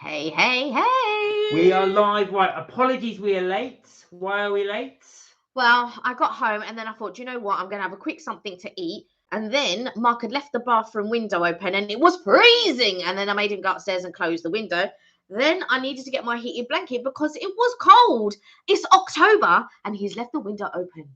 Hey, hey, hey. We are live. Right, apologies we are late. Why are we late? Well, I got home and then I thought, you know what? I'm going to have a quick something to eat. And then Mark had left the bathroom window open and it was freezing. And then I made him go upstairs and close the window. Then I needed to get my heated blanket because it was cold. It's October and he's left the window open.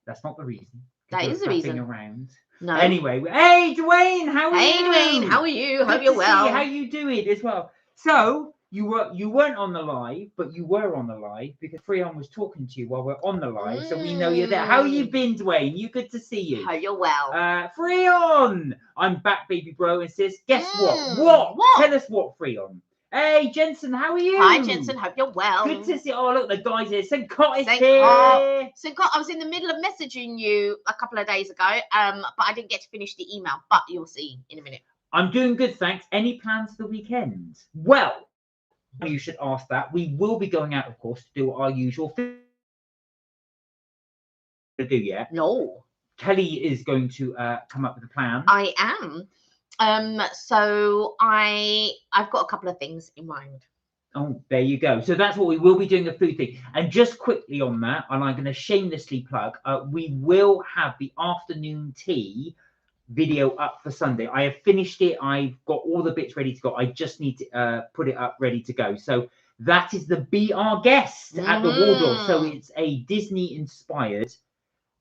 That's not the reason. That is the reason. Around. No. Anyway, hey Dwayne, how are you? Hey Dwayne, how are you? Hope you're well. See how you doing as well. So you weren't on the live, but you were on the live because Fri-yay was talking to you while we're on the live, so we know you're there. How you been, Dwayne? You good to see you. Hope you're well. Fri-yay, I'm back, baby bro, and sis. Guess what? Tell us what, Fri-yay. Hey, Jensen, how are you? Hi, Jensen. Hope you're well. Good to see. Oh, look, the guys here. St. Cott is St. here. Cott, I was in the middle of messaging you a couple of days ago, but I didn't get to finish the email. But you'll see in a minute. I'm doing good, thanks. Any plans for the weekend? Well, you should ask that. We will be going out, of course, to do our usual thing. To do yet? No. Kelly is going to come up with a plan. I am. So I've got a couple of things in mind. Oh, there you go. So that's what we will be doing, a food thing. And just quickly on that, and I'm going to shamelessly plug, we will have the afternoon tea video up for Sunday. I have finished it. I've got all the bits ready to go. I just need to put it up ready to go. So that is the Be Our Guest at the Waldorf. So it's a Disney inspired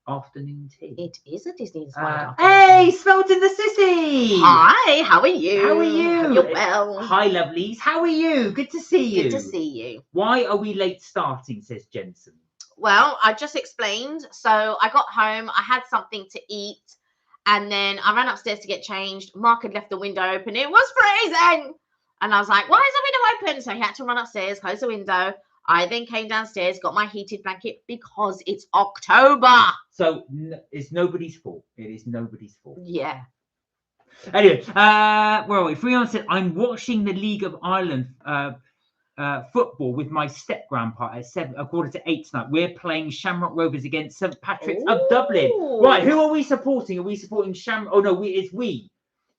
afternoon tea. It is a Disney inspired hey, Smelton the Sissy! Hi, how are you? How are you? Hope you're well. Hi, lovelies. How are you? Good to see you. Good to see you. Why are we late starting, says Jensen? Well, I just explained. So I got home, I had something to eat, and then I ran upstairs to get changed. Mark had left the window open. It was freezing. And I was like, why is the window open? So he had to run upstairs, close the window. I then came downstairs, got my heated blanket because it's October. So it's nobody's fault. It is nobody's fault. Yeah. Anyway, where are we? Fri-yay said, I'm watching the League of Ireland football with my step-grandpa at 7:45 tonight. We're playing Shamrock Rovers against St. Patrick's of Dublin. Right, who are we supporting? Are we supporting Shamrock? Oh, no, it's we.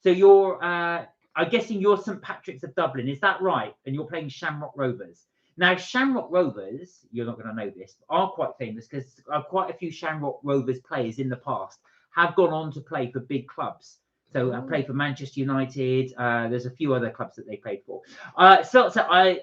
So you're, I'm guessing you're St. Patrick's of Dublin. Is that right? And you're playing Shamrock Rovers. Now, Shamrock Rovers, you're not going to know this, are quite famous because quite a few Shamrock Rovers players in the past have gone on to play for big clubs. So I played for Manchester United. There's a few other clubs that they played for. So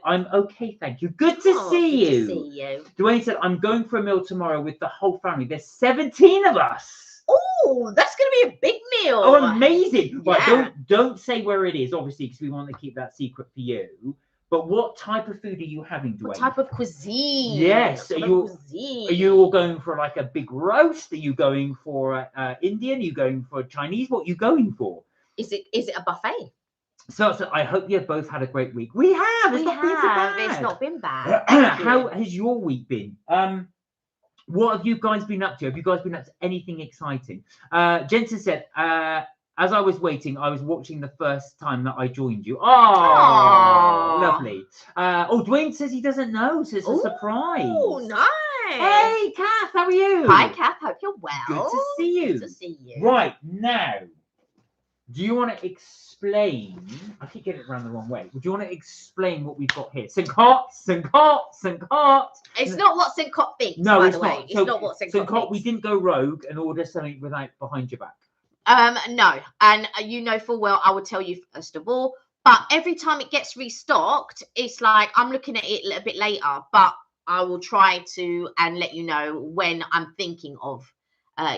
I'm okay, thank you. Good to see you. Good to see you. Dwayne said, I'm going for a meal tomorrow with the whole family. There's 17 of us. Oh, that's going to be a big meal. Oh, amazing. Yeah. Right, don't say where it is, obviously, because we want to keep that secret for you. But what type of food are you having, Dwayne? What type of cuisine? Yes. Are you all going for like a big roast? Are you going for Indian? Are you going for Chinese? What are you going for? Is it a buffet? So I hope you've both had a great week. We have. It's not been bad. How has your week been? What have you guys been up to? Have you guys been up to anything exciting? Jensen said, as I was waiting, I was watching the first time that I joined you. Oh, lovely. Dwayne says he doesn't know, so it's a surprise. Oh, nice. Hey, Kath, how are you? Hi, Kath. Hope you're well. Good to see you. Good to see you. Right, now, do you want to explain? I keep getting it around the wrong way. Do you want to explain what we've got here? St. Cott. It's not what St. Cott thinks, no, by it's the way. not. It's not what St. Cott thinks. We didn't go rogue and order something behind your back. No, and you know full well I would tell you first of all, but every time it gets restocked, it's like I'm looking at it a little bit later, but I will try to and let you know when I'm thinking of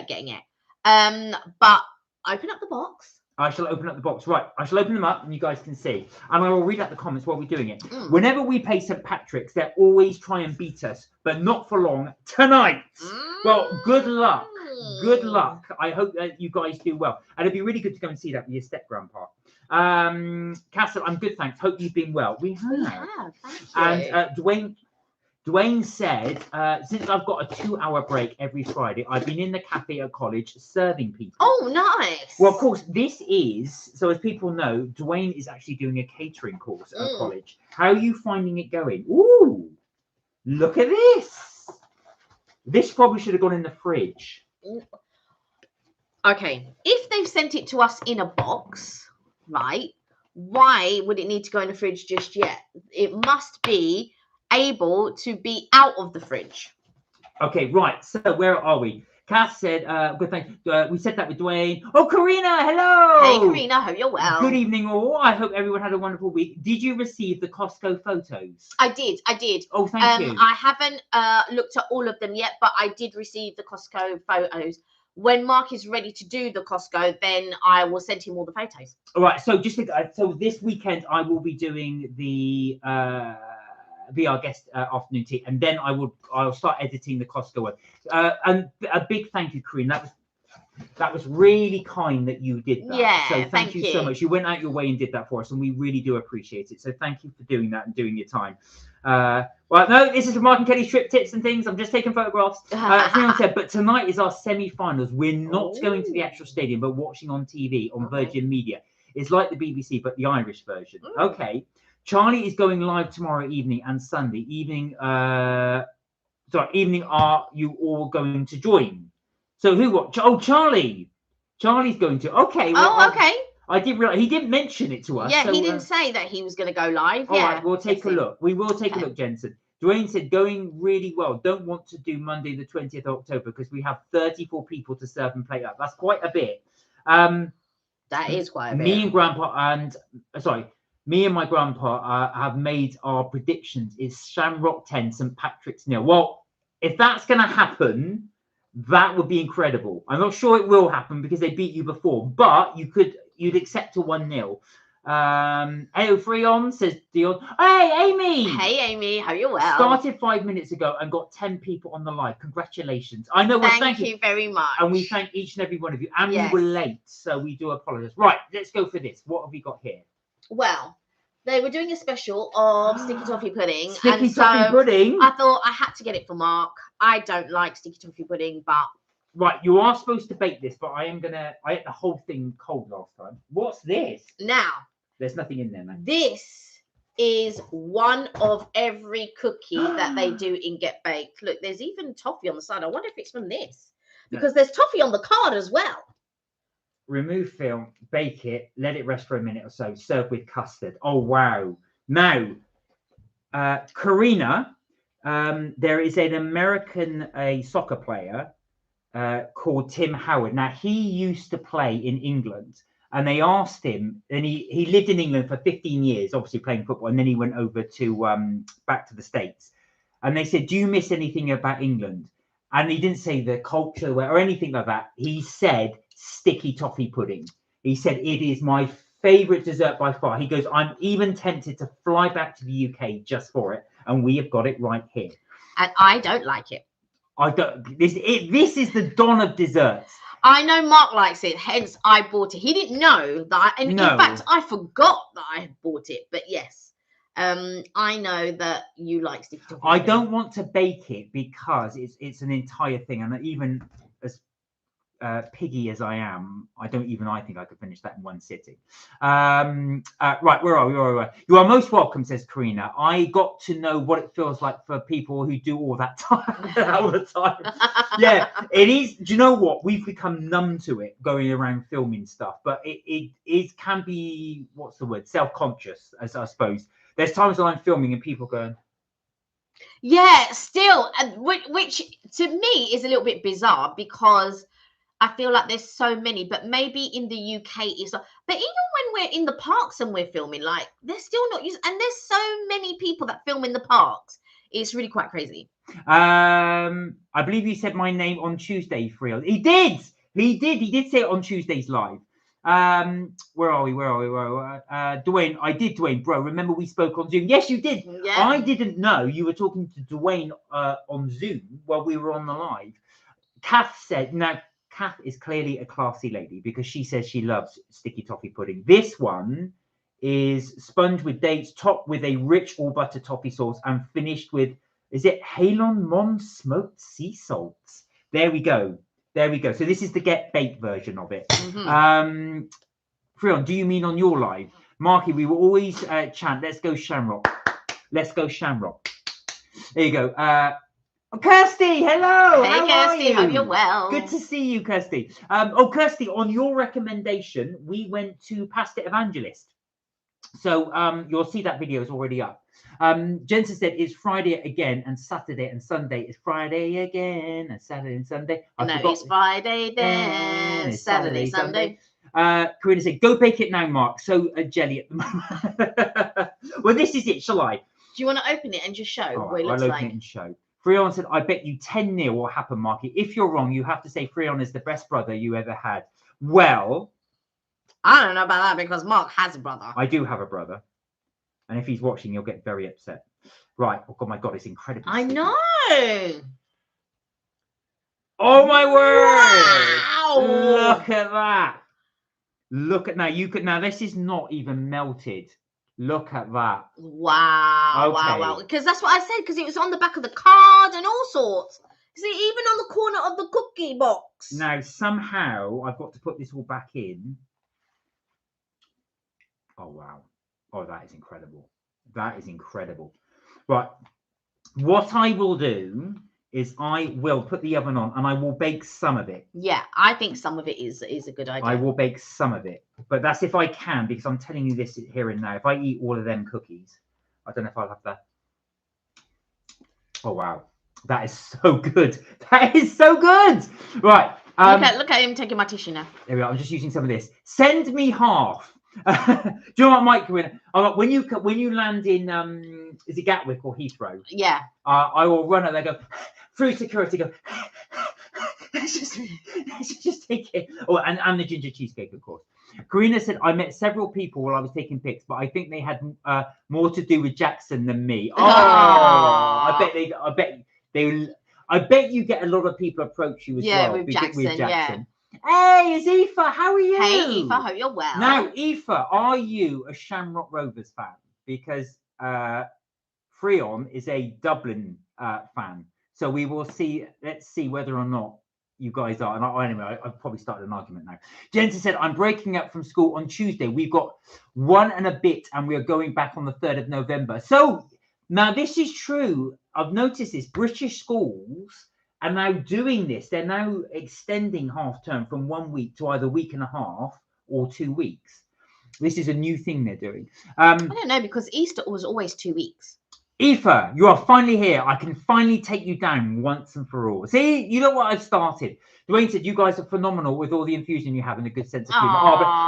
getting it. But open up the box. I shall open up the box. Right, I shall open them up and you guys can see. And I will read out the comments while we're doing it. Whenever we play St. Patrick's, they always try and beat us, but not for long tonight. Well, good luck. Good luck. I hope that you guys do well. And it'd be really good to go and see that with your step-grandpa. Castle, I'm good, thanks. Hope you've been well. We have. Thank you. And Dwayne said, since I've got a 2-hour break every Friday, I've been in the cafe at college serving people. Oh, nice. Well, of course, this is, so as people know, Dwayne is actually doing a catering course at college. How are you finding it going? Ooh, look at this. This probably should have gone in the fridge. Okay, if they've sent it to us in a box, right, why would it need to go in the fridge just yet? It must be able to be out of the fridge. Okay, right. So where are we? Cass said, good thank we said that with Dwayne. Oh, Karina, hello. Hey, Karina, hope you're well. Good evening, all. I hope everyone had a wonderful week. Did you receive the Costco photos? I did. Oh, thank you. I haven't looked at all of them yet, but I did receive the Costco photos. When Mark is ready to do the Costco, then I will send him all the photos. All right. So just so this weekend I will be doing the VR guest afternoon tea, and then I'll start editing the Costco one. And a big thank you, Corinne. That was really kind that you did that. Yeah, so thank you so much. You went out your way and did that for us, and we really do appreciate it. So thank you for doing that and doing your time. Well, no, this is Mark and Kelly's trip tips and things. I'm just taking photographs. Freon said, but tonight is our semi-finals. We're not going to the actual stadium, but watching on TV on Virgin Media. It's like the BBC, but the Irish version. Okay. Charlie is going live tomorrow evening and Sunday evening. Evening. Are you all going to join? So who? What? Oh, Charlie. Charlie's going to. Okay. Well, okay. I didn't realize he didn't mention it to us. Yeah, so, he didn't say that he was going to go live. All right, we'll take a look. We will take a look, Jensen. Dwayne said, going really well. Don't want to do Monday the 20th of October because we have 34 people to serve and plate up. That's quite a bit. That is quite a bit. Me and my grandpa have made our predictions. It's Shamrock 10, St. Patrick's 0. Well, if that's going to happen, that would be incredible. I'm not sure it will happen because they beat you before, but you'd accept a 1-0. Freon says Dion. Hey, Amy. Hey, Amy. How you well? Started 5 minutes ago and got 10 people on the live. Congratulations. I know. Well, thank you very much. And we thank each and every one of you. And we were late, so we do apologize. Right, let's go for this. What have we got here? Well, they were doing a special of sticky toffee pudding. Sticky toffee pudding. I thought I had to get it for Mark. I don't like sticky toffee pudding, but right, you are supposed to bake this, but I ate the whole thing cold last time. What's this? Now, there's nothing in there, man. This is one of every cookie that they do in Get Baked. Look, there's even toffee on the side. I wonder if it's from this because there's toffee on the card as well. Remove film, bake it, let it rest for a minute or so, serve with custard. Oh, wow. Now, Karina, there is an American soccer player called Tim Howard. Now, he used to play in England, and they asked him, and he lived in England for 15 years, obviously playing football, and then he went over to back to the States. And they said, do you miss anything about England? And he didn't say the culture or anything like that. He said sticky toffee pudding. He said, it is my favorite dessert by far. He goes, I'm even tempted to fly back to the UK just for it. And we have got it right here. And I don't like it. I don't. This is the dawn of desserts. I know Mark likes it, hence I bought it. He didn't know that. In fact, I forgot that I had bought it. But yes, I know that you like sticky toffee. I don't want to bake it because it's an entire thing, and even as piggy as I am, I think I could finish that in one sitting. Right, where are we? You are most welcome, says Karina. I got to know what it feels like for people who do all that all the time. Yeah, it is. Do you know what? We've become numb to it, going around filming stuff. But it can be, what's the word? Self-conscious, as I suppose. There's times when I'm filming and people going, yeah, still, which to me is a little bit bizarre because I feel like there's so many, but maybe in the UK it's but even when we're in the parks and we're filming, like they're still not using, and there's so many people that film in the parks. It's really quite crazy. I believe you said my name on Tuesday, Friel. He did say it on Tuesday's live. Where are we? Dwayne, I did, Dwayne, bro. Remember we spoke on Zoom? Yes, you did. Yeah. I didn't know you were talking to Dwayne on Zoom while we were on the live. Kath said, now Kath is clearly a classy lady because she says she loves sticky toffee pudding. This one is sponge with dates, topped with a rich all butter toffee sauce, and finished with, is it Halon Mon smoked sea salts? There we go. So this is the Get Baked version of it. Mm-hmm. Frion, do you mean on your live? Marky, we will always chant, let's go Shamrock. Let's go Shamrock. There you go. Kirsty, hello. Hey, Kirsty, hope you're well. Good to see you, Kirsty. Kirsty, on your recommendation, we went to Pasta Evangelist. So you'll see that video is already up. Jensen said it's Friday again and Saturday and Sunday. It's Friday again and Saturday and Sunday. No, it's Friday then, it's Saturday, Sunday. Karina said, go bake it now, Mark. So jelly at the moment. Well, this is it. Shall I? Do you want to open it and just show what it looks I'll like? open it and show. Fri-yay said, I bet you 10-0 what happened, Marky. If you're wrong, you have to say Fri-yay is the best brother you ever had. Well, I don't know about that because Mark has a brother. I do have a brother. And if he's watching, he'll get very upset. Right. Oh, God, my God, it's incredible. I know. Oh, my word. Wow. Look at that. Look at now. Now, this is not even melted. Look at that. Wow. Okay. Wow. Because that's what I said, because it was on the back of the card and all sorts. See, even on the corner of the cookie box. Now, somehow, I've got to put this all back in. Oh, wow. Oh, that is incredible. That is incredible. Right. What I will do is I will put the oven on and I will bake some of it. Yeah, I think some of it is a good idea. I will bake some of it. But that's if I can, because I'm telling you this here and now. If I eat all of them cookies, I don't know if I'll have that. Oh, wow. That is so good. That is so good. Right. Look at him taking my tissue now. There we are. I'm just using some of this. Send me half. Do you know what, Mike? When you land in is it Gatwick or Heathrow? Yeah. I will run and they go through security. Go. let's just take it. Oh, and the ginger cheesecake, of course. Karina said I met several people while I was taking pics, but I think they had more to do with Jackson than me. Oh, I bet you get a lot of people approach you as well. With Jackson. Yeah. Hey, it's Aoife. How are you? Hey, Aoife. Hope you're well. Now, Aoife, are you a Shamrock Rovers fan? Because Fri-yay is a Dublin fan. So we will see. Let's see whether or not you guys are. And anyway, I've probably started an argument now. Jensen said, I'm breaking up from school on Tuesday. We've got 1 and a bit and we are going back on the 3rd of November. So now this is true. I've noticed this. British schools are now doing this. They're now extending half term from 1 week to either week and a half or 2 weeks. This is a new thing they're doing. I don't know, because Easter was always 2 weeks. Aoife, you are finally here. I can finally take you down once and for all. See, you know what I've started. Dwayne said you guys are phenomenal with all the infusion you have and a good sense of humor.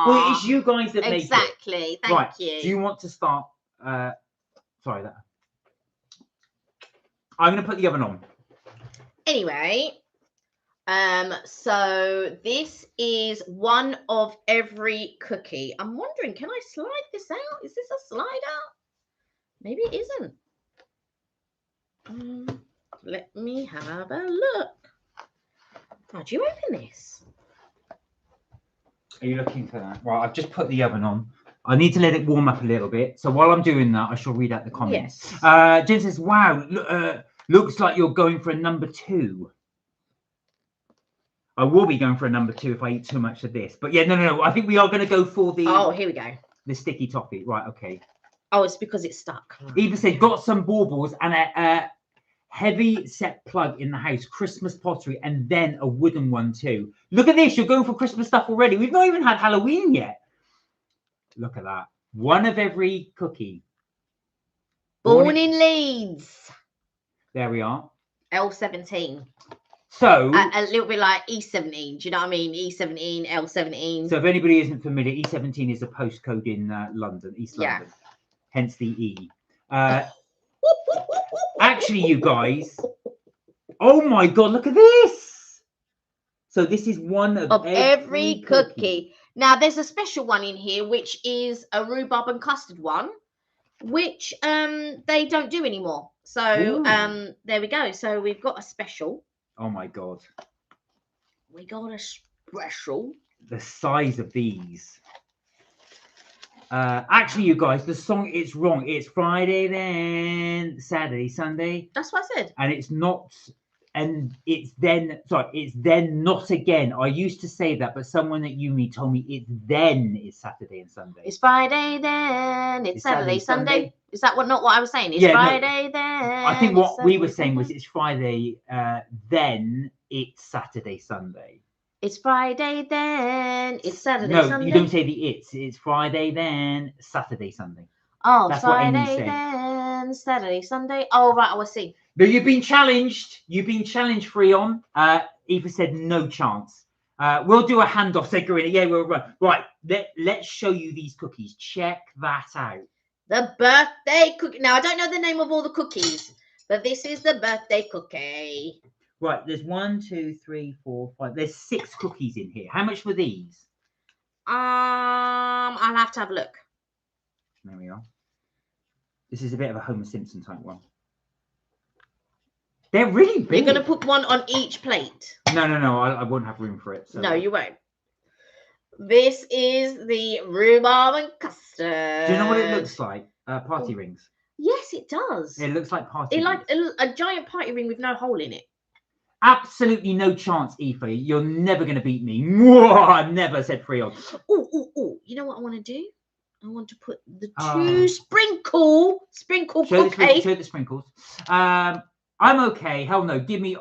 Well, it's you guys that make it. Exactly. Thank you. Do you want to start? Sorry, that. I'm going to put the oven on. Anyway, so this is one of every cookie. I'm wondering, can I slide this out? Is this a slider? Maybe it isn't. Let me have a look. How do you open this? Are you looking for that? Well, I've just put the oven on. I need to let it warm up a little bit. So while I'm doing that, I shall read out the comments. Yes. Jen says, wow, looks like you're going for a number 2. I will be going for a number 2 if I eat too much of this. But yeah, no. I think we are going to go for the... Oh, here we go. The sticky toffee. Right, okay. Oh, it's because it's stuck. Eva said, got some baubles and a heavy set plug in the house, Christmas pottery, and then a wooden one too. Look at this. You're going for Christmas stuff already. We've not even had Halloween yet. Look at that. One of every cookie. Born in Leeds. There we are. L17. So a little bit like E17. Do you know what I mean? E17, L17. So if anybody isn't familiar, E17 is a postcode in London, East London. Yeah. Hence the E. Actually, you guys. Oh my God, look at this. So this is one of every cookie. Now, there's a special one in here, which is a rhubarb and custard one, which they don't do anymore. So there we go. So we've got a special. Oh my God. We got a special. The size of these. Actually, you guys, the song, it's wrong. It's Friday then, Saturday, Sunday. That's what I said. And it's not, and it's then, sorry, it's then not again. I used to say that, but someone at uni told me it's then is Saturday and Sunday. It's Friday then, it's Saturday, Sunday. Is that not what I was saying? It's Friday then. I think what we were saying was it's Friday, then it's Saturday, Sunday. It's Friday then. It's Saturday, No, Sunday. you don't say the it's. It's Friday then, Saturday, Sunday. Oh, That's what Amy's Friday saying. then, Saturday, Sunday. Oh, right, I was seeing. No, you've been challenged. You've been challenged, Fri-yay. Eva said no chance. We'll do a handoff, said Karina. Yeah, we'll run. Right, let's show you these cookies. Check that out. The birthday cookie. Now, I don't know the name of all the cookies, but this is the birthday cookie. Right, there's 1, 2, 3, 4, 5. There's 6 cookies in here. How much were these? I'll have to have a look. There we are. This is a bit of a Homer Simpson type one. They're really big. You're going to put one on each plate. No. I won't have room for it. So. No, you won't. This is the rhubarb and custard. Do you know what it looks like? Party rings. Yes, it does. It looks like party It rings. like a giant party ring with no hole in it. Absolutely no chance, Aoife. You're never going to beat me. Mwah, never, said Fri-yay. Oh. You know what I want to do? I want to put the 2 sprinkle cookie. Show the sprinkles. I'm okay. Hell no. Give me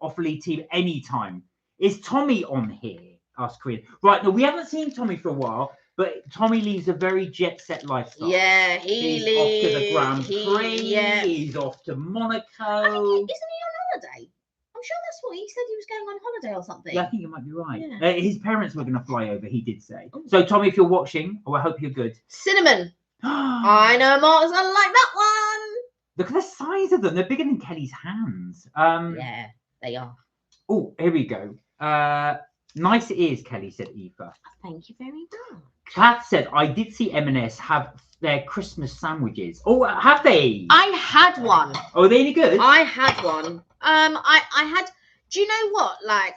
Awfully team anytime. Is Tommy on here? Asked Karina. Right. No, we haven't seen Tommy for a while, but Tommy leads a very jet set lifestyle. Yeah, he's off to the Grand Prix. Yeah. He's off to Monaco. I mean, isn't he on holiday? I'm sure that's what he said. He was going on holiday or something. Yeah, I think you might be right. Yeah. His parents were going to fly over, he did say. Oh. So, Tommy, if you're watching, I hope you're good. Cinnamon. I know Mark's gonna like that one. Look at the size of them. They're bigger than Kelly's hands. Yeah, they are. Oh, here we go. Nice it is, Kelly, said Eva. Thank you very much. Kat said, I did see M&S have their Christmas sandwiches. Oh, have they? I had one. Oh, are they any good? I had one. I had. Do you know what? Like,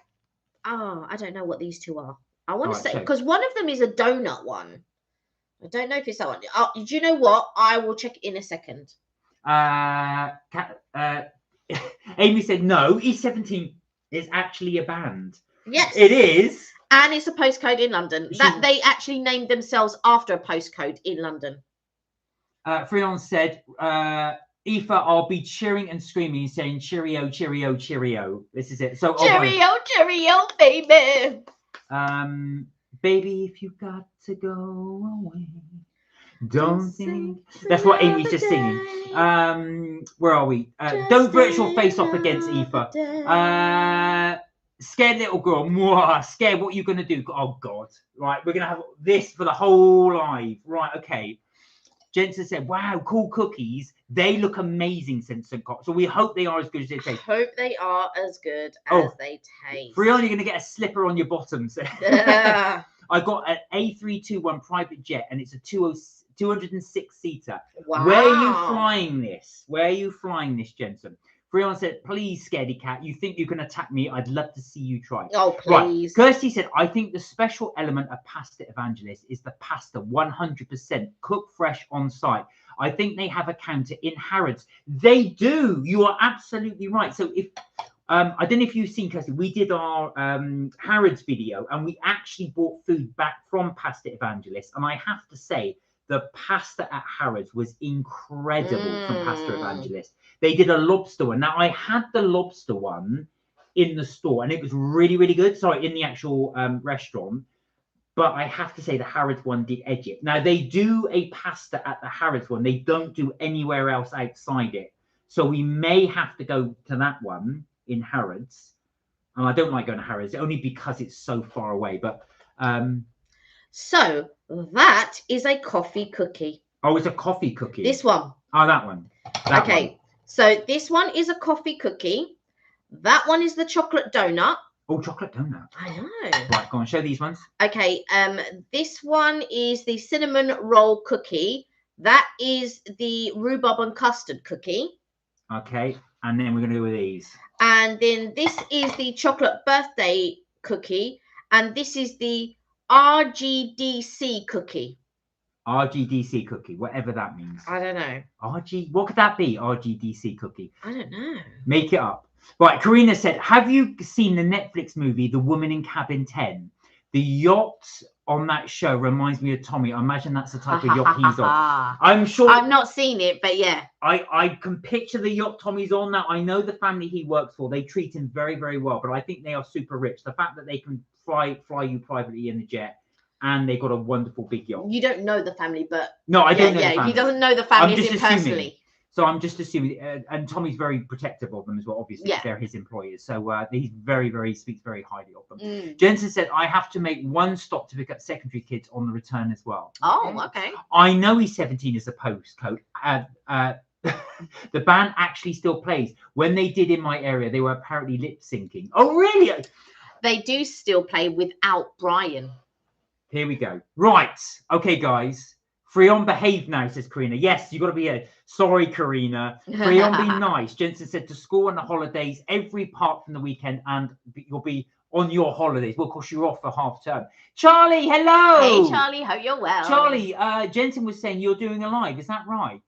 I don't know what these two are. I want to say because one of them is a donut one. I don't know if it's that one. Do you know what? I will check in a second. Amy said no. E17 is actually a band. Yes, it is, and it's a postcode in London. That they actually named themselves after a postcode in London. Fri-yay said, Aoife, I'll be cheering and screaming, saying cheerio, cheerio, cheerio. This is it. So cheerio, cheerio, baby. Baby, if you got to go away, don't think. That's what Amy's just singing. Where are we? Don't virtual face off against Aoife. Scared little girl. Mwah, scared. What are you gonna do? Oh God! Right, we're gonna have this for the whole live. Right, okay. Jensen said, "Wow, cool cookies. They look amazing." Since so we hope they are as good as they taste. Hope they are as good as they taste. Fri-yay, you're gonna get a slipper on your bottoms. I got an A321 private jet, and it's a 206 seater. Wow. Where are you flying this? Where are you flying this, Jensen? Fri-yay said, please, scaredy cat, you think you can attack me? I'd love to see you try. Oh, please. Right. Kirsty said, I think the special element of Pasta Evangelist is the pasta 100% cooked fresh on site. I think they have a counter in Harrods. They do. You are absolutely right. So if I don't know if you've seen, Kirsty, we did our Harrods video and we actually bought food back from Pasta Evangelist. And I have to say, the pasta at Harrods was incredible from Pasta Evangelist. They did a lobster one. Now, I had the lobster one in the store, and it was really, really good. Sorry, in the actual restaurant. But I have to say the Harrods one did edge it. Now, they do a pasta at the Harrods one. They don't do anywhere else outside it. So we may have to go to that one in Harrods. And I don't like going to Harrods, only because it's so far away. But so that is a coffee cookie. Oh, it's a coffee cookie. This one. Oh, that one. That okay. One. So this one is a coffee cookie. That one is the chocolate donut. Oh, chocolate donut. I know. Right, go on, show these ones. Okay. This one is the cinnamon roll cookie. That is the rhubarb and custard cookie. Okay. And then we're going to go with these. And then this is the chocolate birthday cookie. And this is the RGDC cookie. RGDC cookie, whatever that means. I don't know. What could that be? RGDC cookie. I don't know. Make it up. Right, Karina said, have you seen the Netflix movie The Woman in Cabin 10? The yacht on that show reminds me of Tommy. I imagine that's the type of yacht he's on. I'm sure. I've not seen it, but yeah. I can picture the yacht Tommy's on now. I know the family he works for. They treat him very, very well, but I think they are super rich. The fact that they can fly you privately in the jet, and they've got a wonderful big yacht. You don't know the family, but no, I don't know. Yeah, he doesn't know the family personally. So I'm just assuming, and Tommy's very protective of them as well. Obviously, they're his employers, so he's very speaks very highly of them. Jensen said, "I have to make one stop to pick up secondary kids on the return as well." Oh, okay. I know he's 17 as a postcode. The band actually still plays. When they did in my area, they were apparently lip syncing. Oh, really? They do still play without Brian. Here we go. Right. Okay, guys. Fri-yay, behave now, says Karina. Yes, you got to be here. Sorry, Karina. Fri-yay, be nice. Jensen said to school on the holidays, every part from the weekend, and you'll be on your holidays. Well, of course, you're off for half term. Charlie, hello. Hey, Charlie. Hope you're well. Charlie, Jensen was saying you're doing a live. Is that right?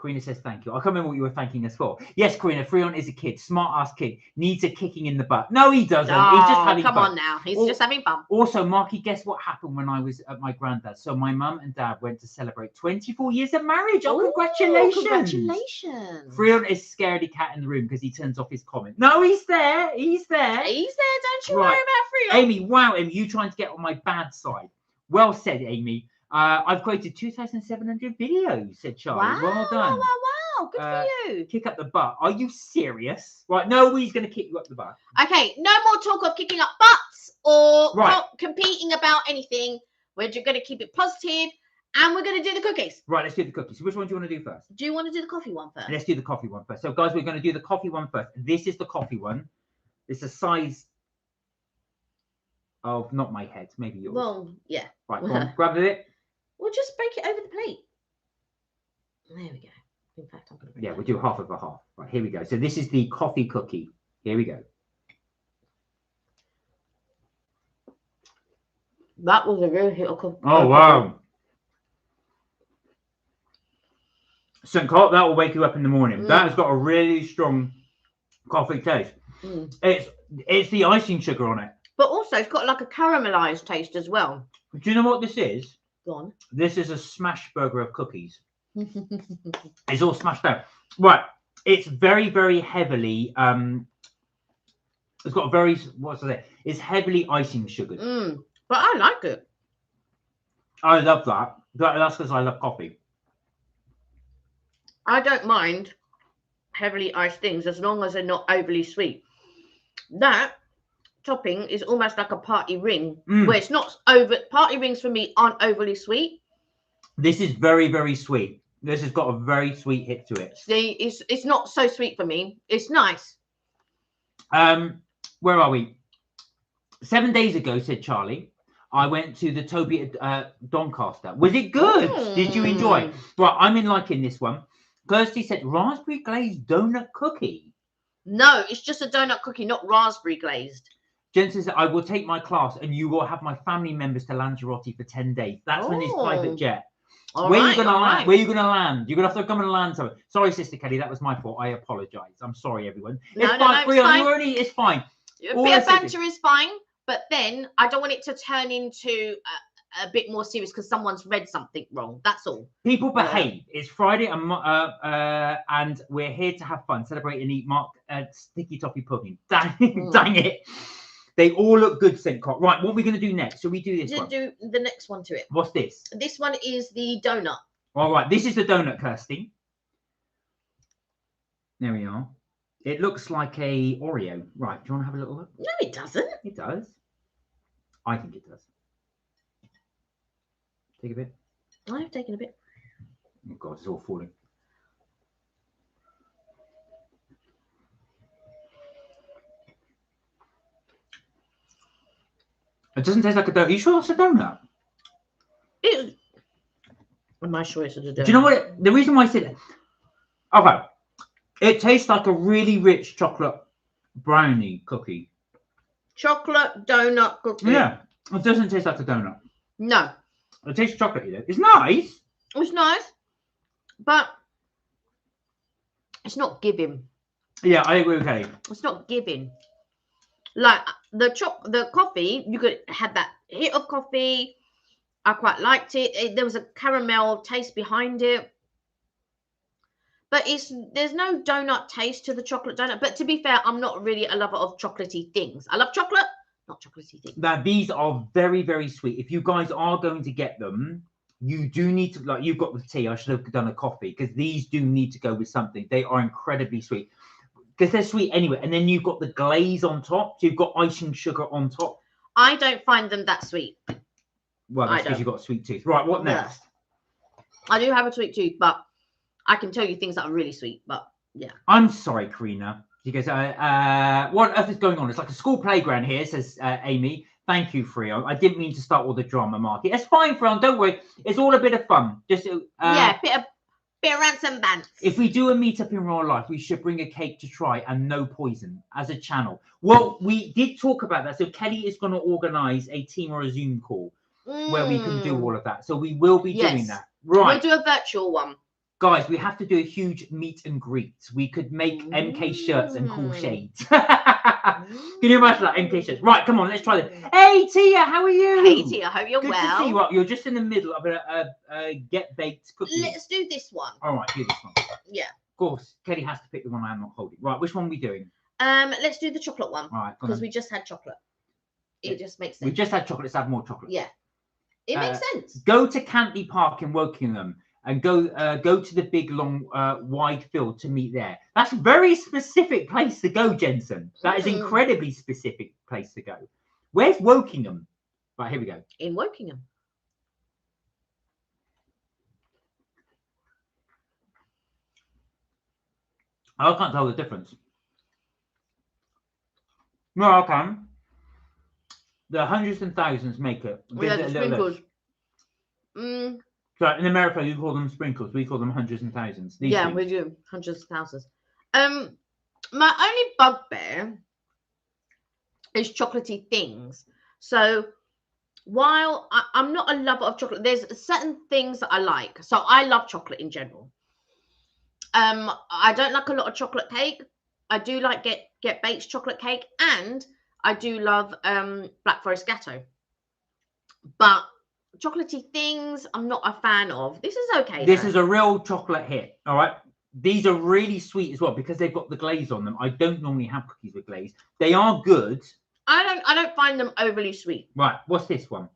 Karina says thank you. I can't remember what you were thanking us for. Yes, Karina, Fri-yay is a kid, smart-ass kid, needs a kicking in the butt. No, he doesn't. Oh, he's just having fun. Come on now. He's just having fun. Also, Marky, guess what happened when I was at my granddad's? So my mum and dad went to celebrate 24 years of marriage. Oh, congratulations. Congratulations. Fri-yay is scaredy cat in the room because he turns off his comment. No, he's there. He's there. He's there. Don't you worry about Fri-yay. Amy, wow, Amy, you trying to get on my bad side. Well said, Amy. I've created 2,700 videos, said Charlie. Well done. Wow. Good for you. Kick up the butt. Are you serious? Right, nobody's going to kick you up the butt. Okay, no more talk of kicking up butts or competing about anything. We're just going to keep it positive, and we're going to do the cookies. Right, let's do the cookies. So which one do you want to do first? Do you want to do the coffee one first? Let's do the coffee one first. So, guys, we're going to do the coffee one first. This is the coffee one. It's a size of not my head, maybe yours. Well, yeah. Right, go on, grab it. We'll just break it over the plate. There we go. In fact, I'm going to we'll do half of a half. Right, here we go. So this is the coffee cookie. Here we go. That was a real hit. Oh, wow. St. Cole, that will wake you up in the morning. That has got a really strong coffee taste. It's the icing sugar on it. But also, it's got like a caramelized taste as well. Do you know what this is? Go on. This is a smash burger of cookies. It's all smashed down. Right. It's very heavily it's got a very it's heavily icing sugared. But I like it. I love that. That's because I love coffee. I don't mind heavily iced things as long as they're not overly sweet. That topping is almost like a party ring, where it's not over. Party rings for me aren't overly sweet. This is very sweet. This has got a very sweet hit to it. See, it's not so sweet for me. It's nice. Where are we? 7 days ago, said Charlie, I went to the Toby at Doncaster. Was it good? Did you enjoy it? Right, I'm liking this one. Kirsty said raspberry glazed donut cookie. No, it's just a donut cookie, not raspberry glazed. Jensen said, I will take my class and you will have my family members to Lanzarote for 10 days. That's on his private jet. Where are you going to land? Where are you going to land? You're going to have to come and land somewhere. Sorry, Sister Kelly, that was my fault. I apologise. I'm sorry, everyone. It's fine. It's fine. A bit of banter is fine, but then I don't want it to turn into a bit more serious because someone's read something wrong. That's all. People behave. It's Friday and we're here to have fun, celebrate and eat sticky toffee pudding. Dang it. They all look good, St. Cot. Right, what are we going to do next? So we do this one. Do the next one to it. What's this? This one is the donut. All right, this is the donut, Kirsty. There we are. It looks like a Oreo. Right, do you want to have a little look? No, it doesn't. It does. I think it does. Take a bit. I have taken a bit. Oh, God, it's all falling. It doesn't taste like a donut. Are you sure it's a donut? Am I sure it's a donut? Do you know what? The reason why I said it. Okay. It tastes like a really rich chocolate brownie cookie. Chocolate donut cookie. Yeah. It doesn't taste like a donut. No. It tastes chocolatey though. It's nice. It's nice. But it's not giving. Yeah, I agree with Kelly. It's not giving. Like the coffee, you could have that hit of coffee. I quite liked it. There was a caramel taste behind it. But there's no donut taste to the chocolate donut. But to be fair, I'm not really a lover of chocolatey things. I love chocolate, not chocolatey things. Now, these are very, very sweet. If you guys are going to get them, you do need to, like you've got with tea, I should have done a coffee, because these do need to go with something. They are incredibly sweet. Because they're sweet anyway. And then you've got the glaze on top. So you've got icing sugar on top. I don't find them that sweet. Well, that's because you've got a sweet tooth. Right, what next? I do have a sweet tooth, but I can tell you things that are really sweet. But yeah. I'm sorry, Karina. She goes, what on earth is going on? It's like a school playground here, says Amy. Thank you, Fri-yay. I didn't mean to start all the drama, Marky. It's fine, Fri-yay. Don't worry. It's all a bit of fun. Just yeah, bit of ransom bands. If we do a meetup in real life, we should bring a cake to try and no poison as a channel. Well, we did talk about that. So Kelly is going to organise a team or a Zoom call where we can do all of that. So we will be doing that. Right. We'll do a virtual one. Guys, we have to do a huge meet and greet. We could make MK shirts and cool shades. Can you imagine that? MK shirts. Right, come on, let's try this. Hey, Tia, how are you? Hey, Tia, I hope you're Good well. to see you. Well, you're just in the middle of a get-baked cookie. Let's do this one. All right, do this one. Yeah. Of course, Kelly has to pick the one I'm not holding. Right, which one are we doing? Let's do the chocolate one. All right. Because we just had chocolate. It just makes sense. We just had chocolate. Let's have more chocolate. Yeah. It makes sense. Go to Cantley Park in Wokingham and go to the big, long, wide field to meet there. That's a very specific place to go, Jensen. That is incredibly specific place to go. Where's Wokingham? Right, here we go. In Wokingham. I can't tell the difference. No, I can. The hundreds and thousands make it. Yeah, the sprinkles. So in America, you call them sprinkles. We call them hundreds and thousands. We do hundreds of thousands. My only bugbear is chocolatey things. So while I'm not a lover of chocolate, there's certain things that I like. So I love chocolate in general. I don't like a lot of chocolate cake. I do like get baked chocolate cake, and I do love Black Forest Gatto. But chocolatey things, I'm not a fan of. This is okay. This is a real chocolate hit. All right. These are really sweet as well because they've got the glaze on them. I don't normally have cookies with glaze. They are good. I don't find them overly sweet. Right. What's this one?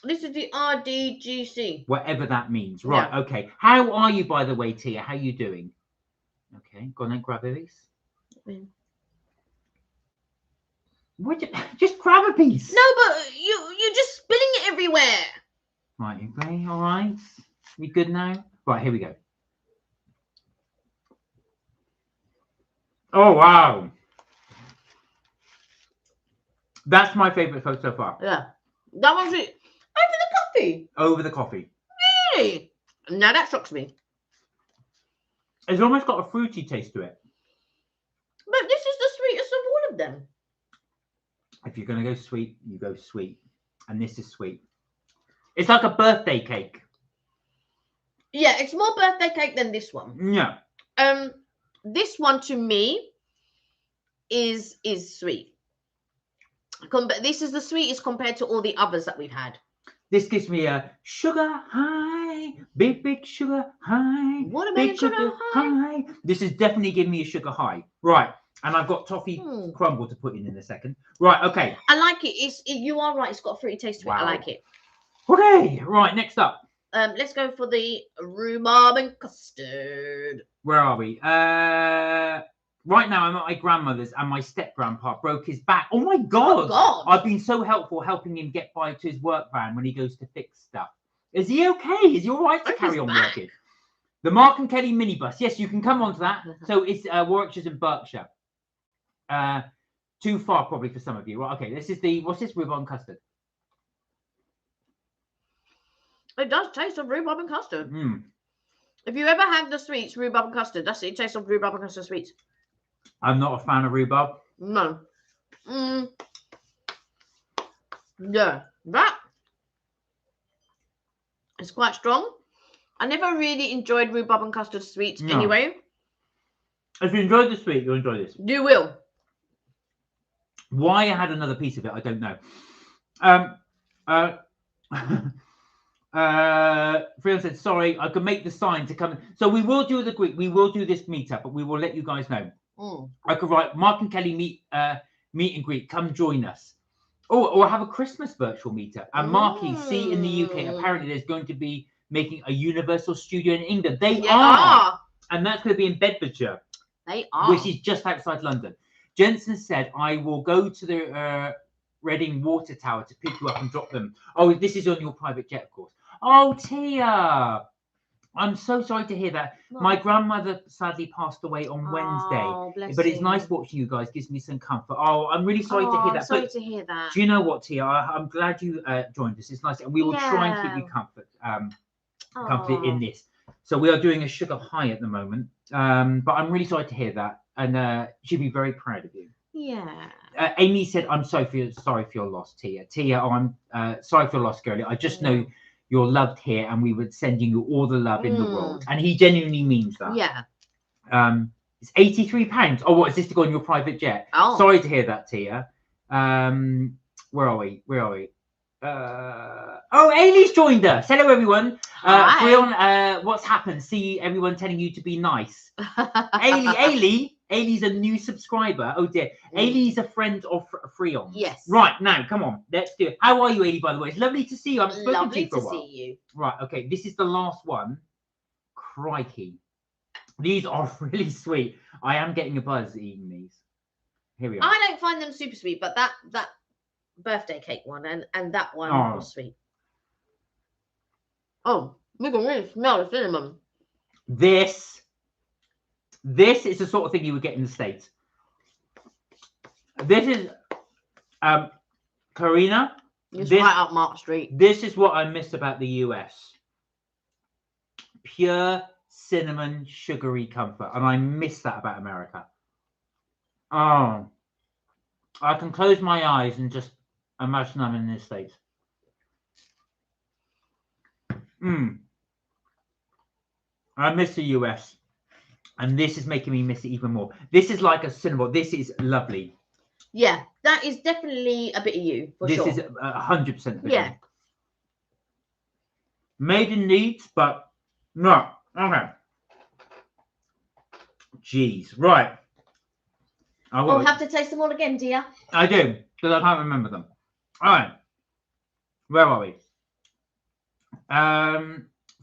This is the RDGC. Whatever that means. Right. Yeah. Okay. How are you, by the way, Tia? How are you doing? Okay. Go on then, grab these. What? Just grab a piece. No, but you're just spilling it everywhere. Right. Okay. All right. You good now? Right. Here we go. Oh wow. That's my favourite photo so far. Yeah. That one's it. Over the coffee. Over the coffee. Really? Now that shocks me. It's almost got a fruity taste to it. But this is the sweetest of all of them. If you're going to go sweet, you go sweet. And this is sweet. It's like a birthday cake. Yeah, it's more birthday cake than this one. Yeah. This one to me is sweet. This is the sweetest compared to all the others that we've had. This gives me a sugar high, big sugar high. What about a sugar high? This is definitely giving me a sugar high. Right. And I've got toffee crumble to put in a second. Right. Okay. I like it. You are right. It's got a fruity taste to it. I like it. Okay. Right. Next up. Let's go for the rhubarb and custard. Where are we? Right now, I'm at my grandmother's and my step-grandpa broke his back. Oh, my God. Oh, God. I've been so helpful helping him get by to his work van when he goes to fix stuff. Is he okay? Is he all right to carry on working? The Mark and Kelly minibus. Yes, you can come on to that. So it's Warwickshire's in Berkshire. Too far, probably, for some of you. Right, okay, this is the... What's this? Rhubarb and custard. It does taste of rhubarb and custard. If you ever had the sweets, rhubarb and custard, that's it. It tastes of rhubarb and custard sweets. I'm not a fan of rhubarb. No. Yeah, that is quite strong. I never really enjoyed rhubarb and custard sweets anyway. If you enjoyed the sweet, you'll enjoy this. You will. Why I had another piece of it, I don't know. Fri-yay said, sorry, I could make the sign to come. So we will do the Greek. We will do this meetup, but we will let you guys know. I could write Mark and Kelly meet and greet. Come join us. Or have a Christmas virtual meetup. And Marky, see in the UK, apparently there's going to be making a Universal Studio in England. They are. And that's going to be in Bedfordshire. They are. Which is just outside London. Jensen said, I will go to the Reading Water Tower to pick you up and drop them. Oh, this is on your private jet, of course. Oh, Tia. I'm so sorry to hear that. What? My grandmother sadly passed away on Wednesday. But it's nice watching you guys. Gives me some comfort. Oh, I'm really sorry to hear that. I'm sorry to hear that. Do you know what, Tia? I'm glad you joined us. It's nice. And we will try and keep you comforted in this. So we are doing a sugar high at the moment. But I'm really sorry to hear that. And she'll be very proud of you. Yeah. Amy said, I'm sorry for your loss, Tia. Tia, I'm sorry for your loss, girlie. I just know you're loved here and we were sending you all the love in the world. And he genuinely means that. Yeah. It's £83. Oh, what is this to go on your private jet? Oh. Sorry to hear that, Tia. Where are we? Oh, Ailey's joined us. Hello, everyone. Fri-yay, what's happened? See everyone telling you to be nice. Ailey's a new subscriber. Oh dear. Ailey's a friend of Fri-yay. Yes. Right, now, come on. Let's do it. How are you, Ailey, by the way? It's lovely to see you. I haven't spoken to you for a while. Lovely to see you. Right, okay. This is the last one. Crikey. These are really sweet. I am getting a buzz eating these. Here we are. I don't find them super sweet, but that birthday cake one and that one was sweet. Oh, we can really smell the cinnamon. This is the sort of thing you would get in the States. This is Karina. It's right up Mark Street. This is what I miss about the US. Pure cinnamon sugary comfort. And I miss that about America. Oh. I can close my eyes and just imagine I'm in the States. I miss the US. And this is making me miss it even more. This is like a cinnamon. This is lovely. Yeah, that is definitely a bit of you, for sure. This is 100% yeah. Made in Leeds, but no. Okay. Jeez. Right. I'll have to taste them all again, dear. I do, because I can't remember them. All right. Where are we?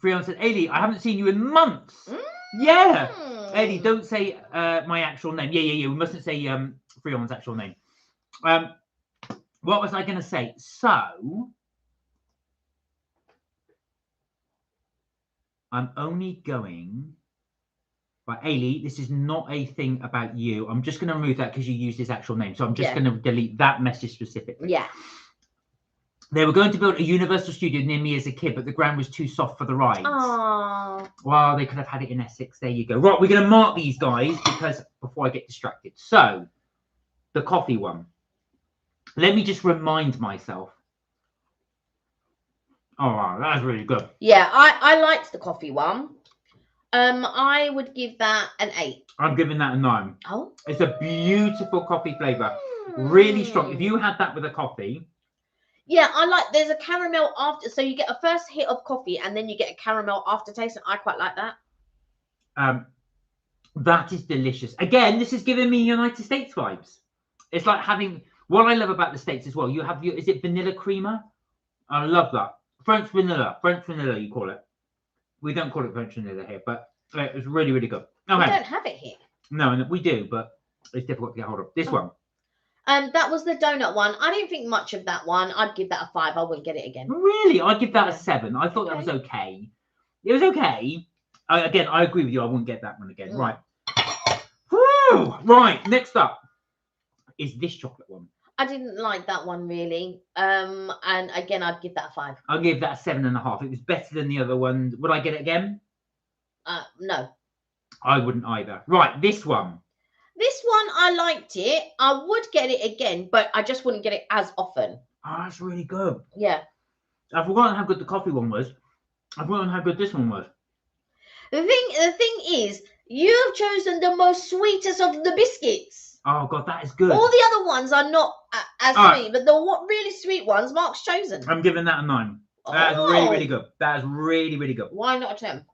Fri-yay said, Ailey, I haven't seen you in months. Yeah. Ailey, don't say my actual name. Yeah. We mustn't say Fri-yay's actual name. What was I going to say? So, I'm only going... But Ailey, this is not a thing about you. I'm just going to remove that because you used his actual name. So I'm just going to delete that message specifically. Yeah. They were going to build a Universal Studio near me as a kid, but the ground was too soft for the rides. Oh. Well, they could have had it in Essex. There you go. Right, we're going to mark these guys because before I get distracted. So, the coffee one. Let me just remind myself. Oh, wow, that was really good. Yeah, I liked the coffee one. I would give that an 8. I'm giving that a 9. Oh. It's a beautiful coffee flavour. Really strong. If you had that with a coffee. Yeah, I like, there's a caramel after, so you get a first hit of coffee and then you get a caramel aftertaste, and I quite like that. That is delicious. Again, this is giving me United States vibes. It's like having, what I love about the States as well, you have your, is it vanilla creamer? I love that. French vanilla you call it. We don't call it French vanilla here, but it was really, really good. Okay. We don't have it here. No, we do, but it's difficult to get hold of. This one. That was the donut one. I didn't think much of that one. I'd give that a 5. I wouldn't get it again. Really? I'd give that a 7. I thought that was okay. It was okay. Again, I agree with you. I wouldn't get that one again. Right. Woo! Right. Next up is this chocolate one. I didn't like that one really. And again, I'd give that a 5. I'll give that a 7.5. It was better than the other one. Would I get it again? No. I wouldn't either. Right, this one. This one, I liked it. I would get it again, but I just wouldn't get it as often. Oh, that's really good. Yeah. I've forgotten how good the coffee one was. I've forgotten how good this one was. The thing is, you have chosen the most sweetest of the biscuits. Oh God, that is good. All the other ones are not as All sweet, but the really sweet ones, Mark's chosen. I'm giving that a 9. That is really, really good. That is really, really good. Why not a 10?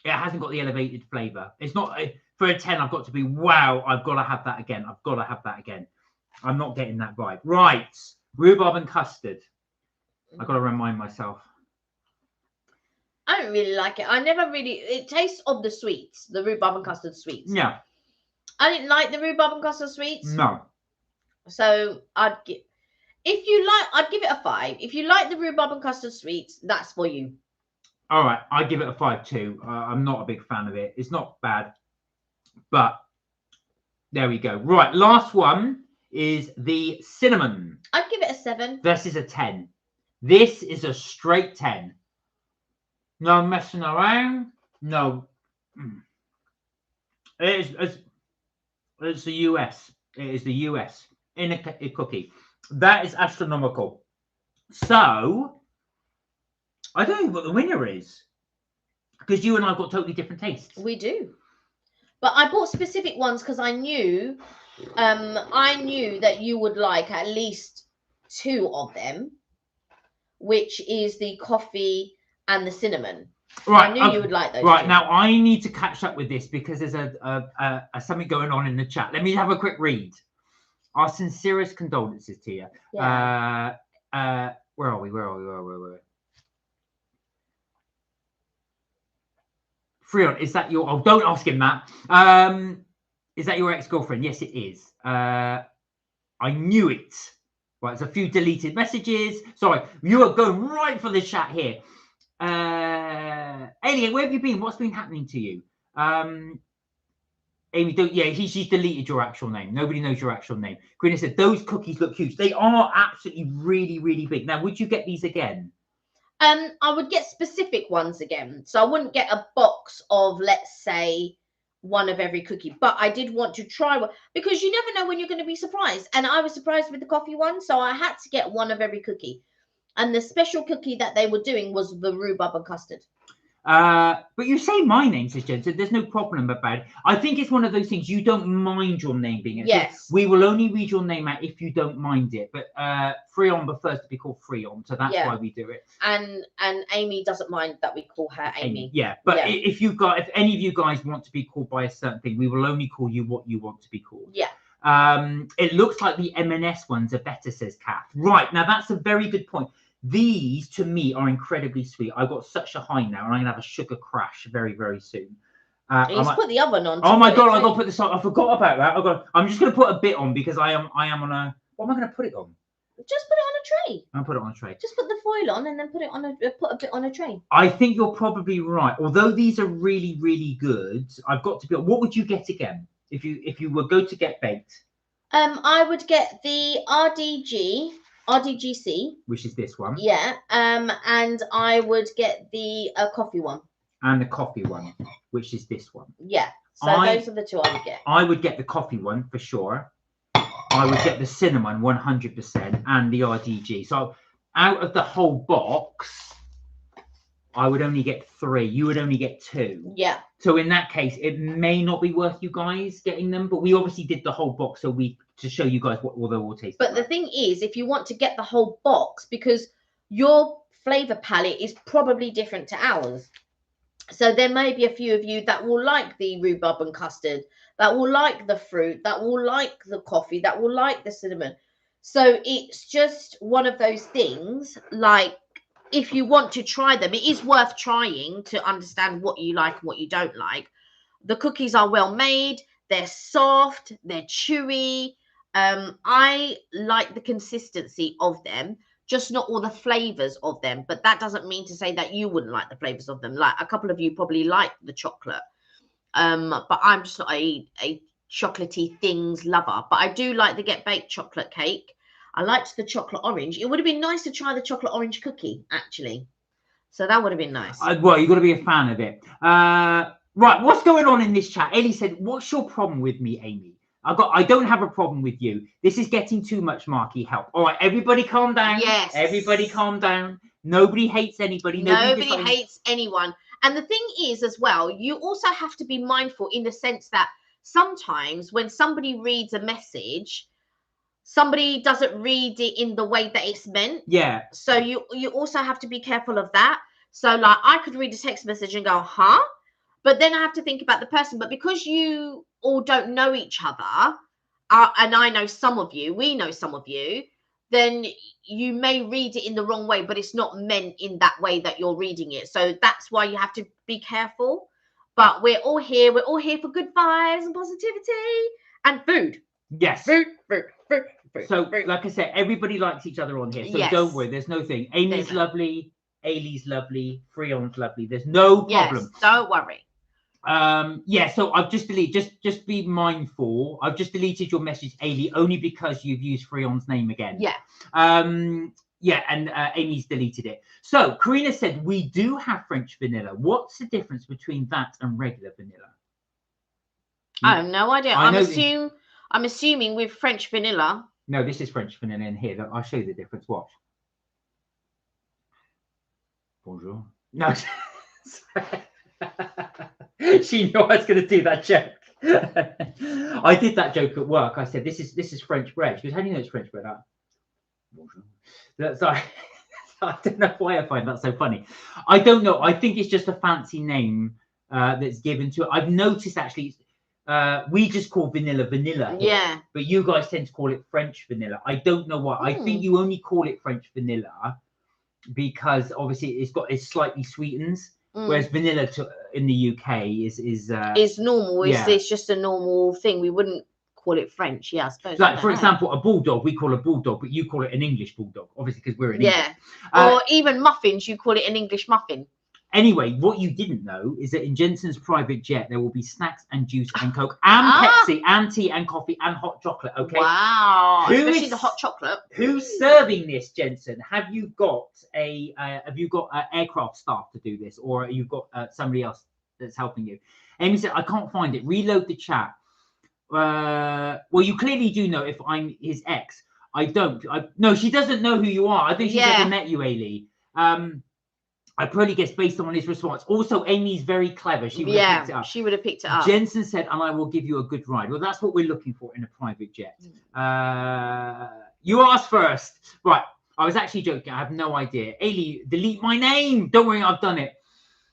It hasn't got the elevated flavour. It's not for a 10. I've got to be wow. I've got to have that again. I've got to have that again. I'm not getting that vibe. Right, rhubarb and custard. I've got to remind myself. I don't really like it. I never really. It tastes of the sweets, the rhubarb and custard sweets. Yeah. I didn't like the rhubarb and custard sweets. No. So I'd give. If you like, I'd give it a 5. If you like the rhubarb and custard sweets, that's for you. All right, I give it a 5 too. I'm not a big fan of it. It's not bad, but there we go. Right, last one is the cinnamon. I'd give it a 7. This is a 10. This is a straight 10. No messing around. No. It's the US. It is the US in a cookie. That is astronomical. So I don't know what the winner is, because you and I have got totally different tastes. We do, but I bought specific ones because I knew that you would like at least 2 of them, which is the coffee and the cinnamon. Right, I knew you would like those. Right, 2. now I need to catch up with this because there's a something going on in the chat. Let me have a quick read. Our sincerest condolences to you. Yeah. Where are we? Fri-yay, is that your... Oh, don't ask him that. Is that your ex-girlfriend? Yes, it is. I knew it. Right, there's a few deleted messages. Sorry, you are going right for the chat here. Alien, where have you been? What's been happening to you? Amy, don't... Yeah, she's deleted your actual name. Nobody knows your actual name. Greener said, those cookies look huge. They are absolutely really, really big. Now, would you get these again? I would get specific ones again. So I wouldn't get a box of, let's say, one of every cookie. But I did want to try one because you never know when you're going to be surprised. And I was surprised with the coffee one. So I had to get one of every cookie. And the special cookie that they were doing was the rhubarb and custard. But you say my name, says Jen, so there's no problem about it. I think it's one of those things you don't mind your name being. Yes. We will only read your name out if you don't mind it. But Fri-yay prefers to be called Fri-yay, so that's why we do it. And Amy doesn't mind that we call her Amy. Yeah, but if any of you guys want to be called by a certain thing, we will only call you what you want to be called. Yeah. It looks like the M&S ones are better, says Kath. Right, now that's a very good point. These, to me, are incredibly sweet. I've got such a high now, and I'm going to have a sugar crash very, very soon. He's put the oven on. Oh, my God, I've got to put this on. I forgot about that. I'm just going to put a bit on because I am on a... What am I going to put it on? Just put it on a tray. I'll put it on a tray. Just put the foil on and then put a bit on a tray. I think you're probably right. Although these are really, really good, I've got to be... What would you get again if you were go to get baked? I would get the RDGC, which is this one. Yeah. And I would get the coffee one. And the coffee one, which is this one. Yeah. So those are the 2 I would get. I would get the coffee one for sure. I would get the cinnamon 100% and the RDG. So out of the whole box, I would only get 3. You would only get 2. Yeah. So in that case, it may not be worth you guys getting them, but we obviously did the whole box to show you guys what they'll all taste. But the thing is, if you want to get the whole box, because your flavor palette is probably different to ours. So there may be a few of you that will like the rhubarb and custard, that will like the fruit, that will like the coffee, that will like the cinnamon. So it's just one of those things, like, if you want to try them, it is worth trying to understand what you like and what you don't like. The cookies are well made. They're soft. They're chewy. I like the consistency of them, just not all the flavors of them. But that doesn't mean to say that you wouldn't like the flavors of them. Like a couple of you probably like the chocolate. But I'm just not a chocolatey things lover. But I do like the Get Baked chocolate cake. I liked the chocolate orange. It would have been nice to try the chocolate orange cookie, actually. So that would have been nice. Well, you've got to be a fan of it. Right, what's going on in this chat? Ellie said, what's your problem with me, Amy? I don't have a problem with you. This is getting too much, Marky. Help. All right, everybody calm down. Yes. Everybody calm down. Nobody hates anybody. Nobody hates anyone. And the thing is, as well, you also have to be mindful in the sense that sometimes when somebody reads a message, somebody doesn't read it in the way that it's meant. Yeah. So you also have to be careful of that. So like I could read a text message and go, huh? But then I have to think about the person. But because you all don't know each other, and I know some of you, we know some of you, then you may read it in the wrong way, but it's not meant in that way that you're reading it. So that's why you have to be careful. But we're all here. We're all here for good vibes and positivity and food. Yes. Food. So, like I said, everybody likes each other on here. So don't worry. There's no thing. Amy's lovely. Ailey's lovely. Fri-yay's lovely. There's no problem. Yes, don't worry. Yeah, so I've just deleted, just be mindful. I've just deleted your message, Ailey, only because you've used Fri-yay's name again. Yeah. Yeah, and Amy's deleted it. So Karina said we do have French vanilla. What's the difference between that and regular vanilla? I have no idea. I'm assuming with French vanilla. No, this is French vanilla in here. Look, I'll show you the difference. Watch. Bonjour. No. She knew I was going to do that joke. I did that joke at work. I said, "This is French bread." She goes, "How do you know it's French bread?" Bonjour. I don't know why I find that so funny. I don't know. I think it's just a fancy name that's given to it. I've noticed actually, we just call vanilla here, yeah, but you guys tend to call it French vanilla. I don't know why. I think you only call it French vanilla because obviously it's slightly sweetens. Whereas vanilla in the UK is normal. It's just a normal thing. We wouldn't call it French. Yeah, I suppose. Like for example, a bulldog, we call a bulldog, but you call it an English bulldog, obviously because we're in English. Or even muffins, you call it an English muffin. Anyway, what you didn't know is that in Jensen's private jet there will be snacks and juice and Coke and Pepsi and tea and coffee and hot chocolate. Okay. Wow. Especially the hot chocolate. Who's serving this, Jensen? Have you got aircraft staff to do this, or you've got somebody else that's helping you? Amy said, "I can't find it. Reload the chat." Well, you clearly do know if I'm his ex. I don't. No, she doesn't know who you are. I think she's never met you, Ailey. I probably guess based on his response. Also, Amy's very clever. She would have picked it up. She would have picked it up. Jensen said, "And I will give you a good ride." Well, that's what we're looking for in a private jet. You asked first. Right. I was actually joking. I have no idea. Ailey, delete my name. Don't worry, I've done it.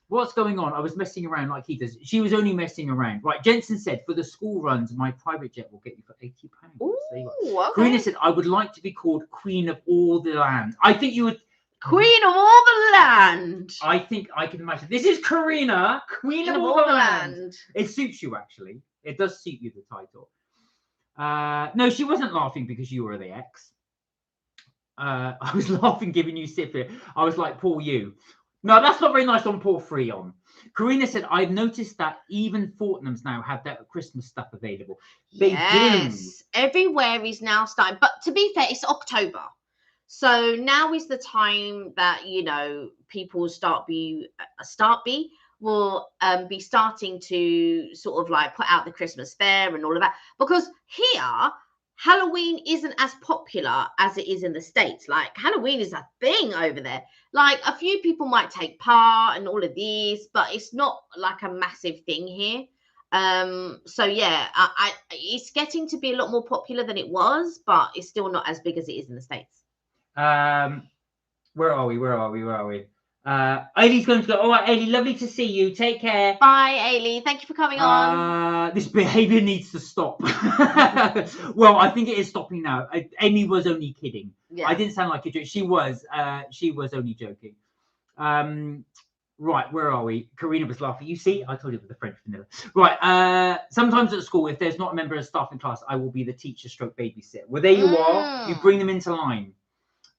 What's going on? I was messing around like he does. She was only messing around. Right. Jensen said, "For the school runs, my private jet will get you for £80." Okay. Karina said, "I would like to be called Queen of all the land." I think you would. Queen of all the land. I think I can imagine. This is Karina, Queen of all the land. It suits you, actually. It does suit you, the title. No, she wasn't laughing because you were the ex. I was laughing giving you sip here. I was like, "Poor you." No, that's not very nice on poor Fri-yay. Karina said, "I've noticed that even Fortnum's now have that Christmas stuff available." They do. Everywhere is now starting. But to be fair, it's October. So now is the time that, people will be starting to sort of like put out the Christmas fair and all of that. Because here, Halloween isn't as popular as it is in the States. Like Halloween is a thing over there. Like a few people might take part and all of these, but it's not like a massive thing here. So yeah, it's getting to be a lot more popular than it was, but it's still not as big as it is in the States. Where are we? Ailey's going to go. All right, Ailey, lovely to see you. Take care. Bye, Ailey. Thank you for coming on. This behavior needs to stop. Well, I think it is stopping now. Amy was only kidding. Yeah. I didn't sound like a joke. She was only joking. Right, where are we? Karina was laughing. You see, I told you with the French vanilla. Right. Sometimes at school, if there's not a member of staff in class, I will be the teacher stroke babysitter. Well, there you are. You bring them into line.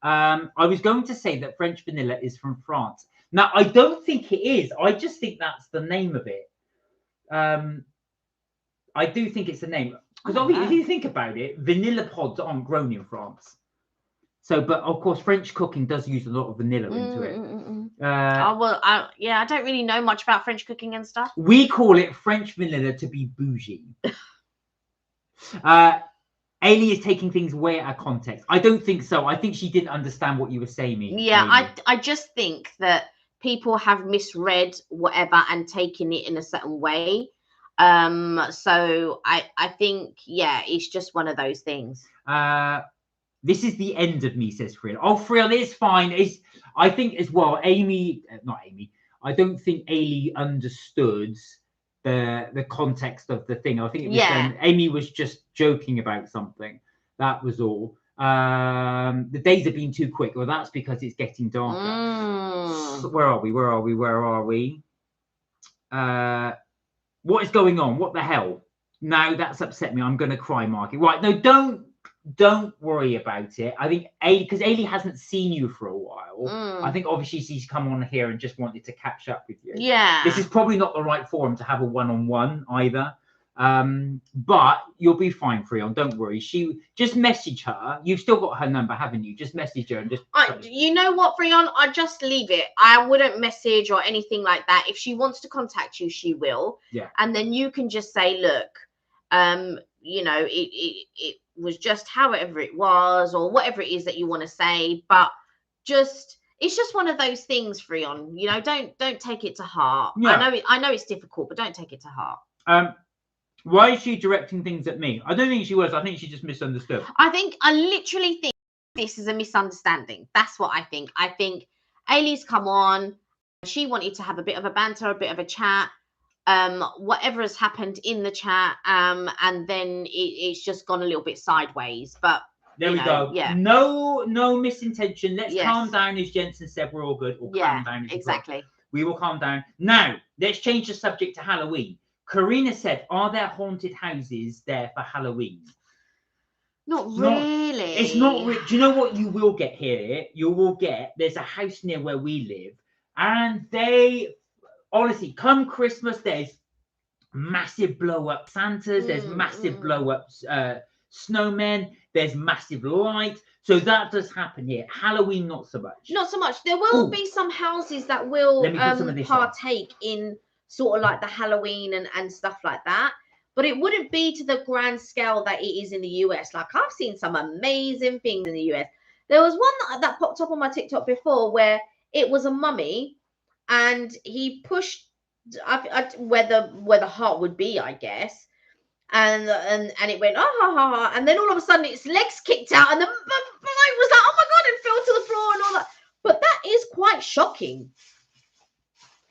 I was going to say that French vanilla is from France. Now, I don't think it is. I just think that's the name of it. I do think it's the name. Because obviously, if you think about it, vanilla pods aren't grown in France. So, but of course, French cooking does use a lot of vanilla into it. I don't really know much about French cooking and stuff. We call it French vanilla to be bougie. Ailey is taking things way out of context. I don't think so. I think she didn't understand what you were saying. Yeah, I just think that people have misread whatever and taken it in a certain way. So I think, yeah, it's just one of those things. This is the end of me, says Frill. Oh, Frill, it's fine. I think as well, not Amy. I don't think Ailey understood the context of the thing. I think it was Amy was just joking about something. That was all. The days have been too quick. Well, that's because it's getting darker. So where are we? What is going on? What the hell? Now that's upset me. I'm going to cry, Marky. Right. No, don't worry about it. I think because Ailey hasn't seen you for a while. I think obviously she's come on here and just wanted to catch up with you. Yeah. This is probably not the right forum to have a one-on-one either. But you'll be fine, Freon. Don't worry. She just message her. You've still got her number, haven't you? Just message her and just. You know what, Freon? I just leave it. I wouldn't message or anything like that. If she wants to contact you, she will. Yeah. And then you can just say, look, you know, it was just however it was, or whatever it is that you want to say. But it's just one of those things, Freon. You know, don't take it to heart. Yeah. I know it's difficult, but don't take it to heart. Why is she directing things at me? I don't think she was. I think she just misunderstood. I literally think this is a misunderstanding. That's what I think. I think Ailey's come on. She wanted to have a bit of a banter, a bit of a chat. Whatever has happened in the chat, and then it's just gone a little bit sideways. But there we go. Yeah. No misintention. Let's calm down, as Jensen said. We're all good. Or calm down. Exactly. We will calm down. Now, let's change the subject to Halloween. Karina said, are there haunted houses there for Halloween? Not really. It's not. Do you know what you will get here? You will get, there's a house near where we live, and they, honestly, come Christmas, there's massive blow-up Santas, there's massive blow-up snowmen, there's massive lights. So that does happen here. Halloween, not so much. Not so much. There will be some houses that will partake in sort of like the Halloween and stuff like that, but it wouldn't be to the grand scale that it is in the US. Like, I've seen some amazing things in the US. There was one that popped up on my TikTok before where it was a mummy, and he pushed where the heart would be, I guess, and it went and then all of a sudden its legs kicked out, and the mummy was like, oh my god, and fell to the floor and all that. But that is quite shocking.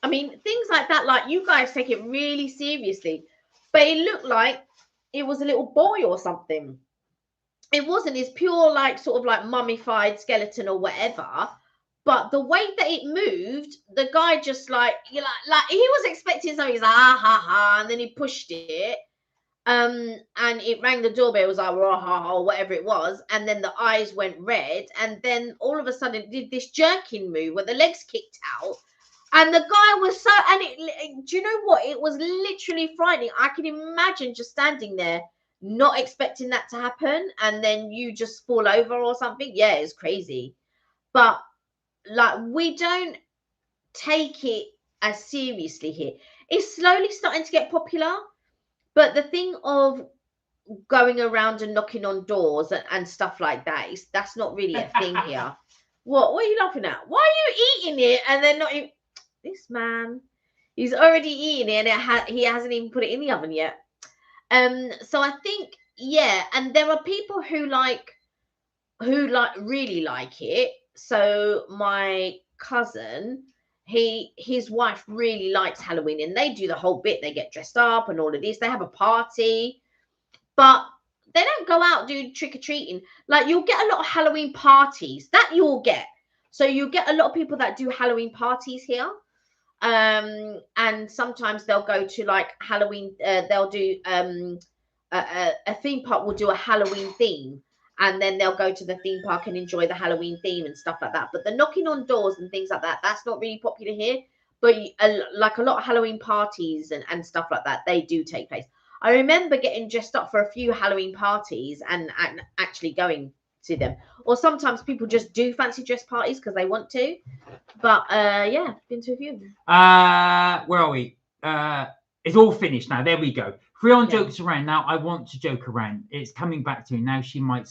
I mean, things like that, like, you guys take it really seriously, but it looked like it was a little boy or something. It wasn't his pure, like, sort of like mummified skeleton or whatever, but the way that it moved, the guy just like he was expecting something. He's like, ha ha ha, and then he pushed it, and it rang the doorbell. It was like, ha ha, or whatever it was, and then the eyes went red, and then all of a sudden it did this jerking move where the legs kicked out. And the guy was so, do you know what? It was literally frightening. I can imagine just standing there, not expecting that to happen, and then you just fall over or something. Yeah, it's crazy. But, like, we don't take it as seriously here. It's slowly starting to get popular. But the thing of going around and knocking on doors and stuff like that, that's not really a thing here. What are you laughing at? Why are you eating it and then not even... This man, he's already eaten it, and he hasn't even put it in the oven yet. So I think, yeah, and there are people who really like it. So my cousin, his wife really likes Halloween, and they do the whole bit. They get dressed up and all of this. They have a party, but they don't go out do trick-or-treating. Like, you'll get a lot of Halloween parties that you'll get. So you get a lot of people that do Halloween parties here. And sometimes they'll go to like Halloween, they'll do a theme park will do a Halloween theme, and then they'll go to the theme park and enjoy the Halloween theme and stuff like that. But the knocking on doors and things like that, that's not really popular here. But like a lot of Halloween parties and stuff like that, they do take place. I remember getting dressed up for a few Halloween parties and actually going to them. Or sometimes people just do fancy dress parties because they want to. But yeah, been to a few. Where are we? It's all finished now. There we go. Freon jokes around. Now I want to joke around. It's coming back to me. Now she might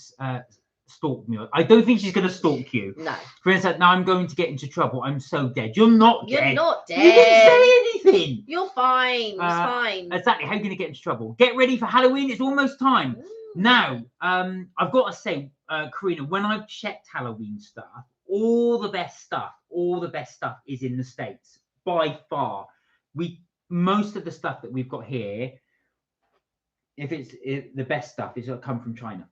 stalk me. I don't think she's going to stalk you. No. For instance, now I'm going to get into trouble. I'm so dead. You're not You're dead. not dead. You didn't say anything. You're fine. It's fine. Exactly. How are you going to get into trouble? Get ready for Halloween. It's almost time. Now, I've got to say, Karina, when I've checked Halloween stuff, all the best stuff is in the States by far. Most of the stuff that we've got here, the best stuff, is going to come from China.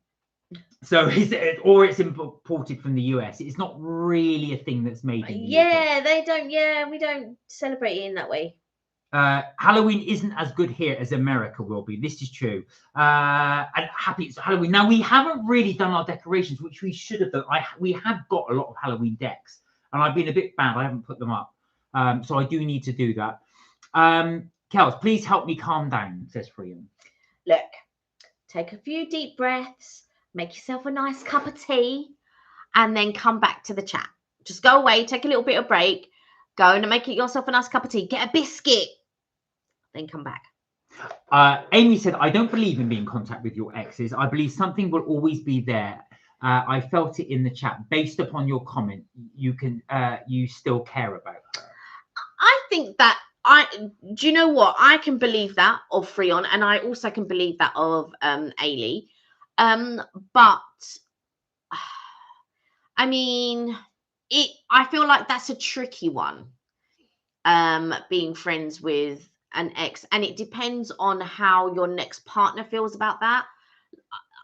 So it's imported from the US. It's not really a thing that's made in the UK. They don't. Yeah, we don't celebrate it in that way. Halloween isn't as good here as America will be. This is true. And happy it's Halloween. Now, we haven't really done our decorations, which we should have done. We have got a lot of Halloween decks, and I've been a bit bad. I haven't put them up. So I do need to do that. Kels, please help me calm down, says Fri-yay. Look, take a few deep breaths, make yourself a nice cup of tea, and then come back to the chat. Just go away, take a little bit of break, go and make yourself a nice cup of tea, get a biscuit, then come back. Amy said, I don't believe in being in contact with your exes. I believe something will always be there. I felt it in the chat. Based upon your comment, you still care about her. I think that do you know what? I can believe that of Fri-yay, and I also can believe that of Ailey. But I mean, I feel like that's a tricky one. Being friends with an ex, and it depends on how your next partner feels about that.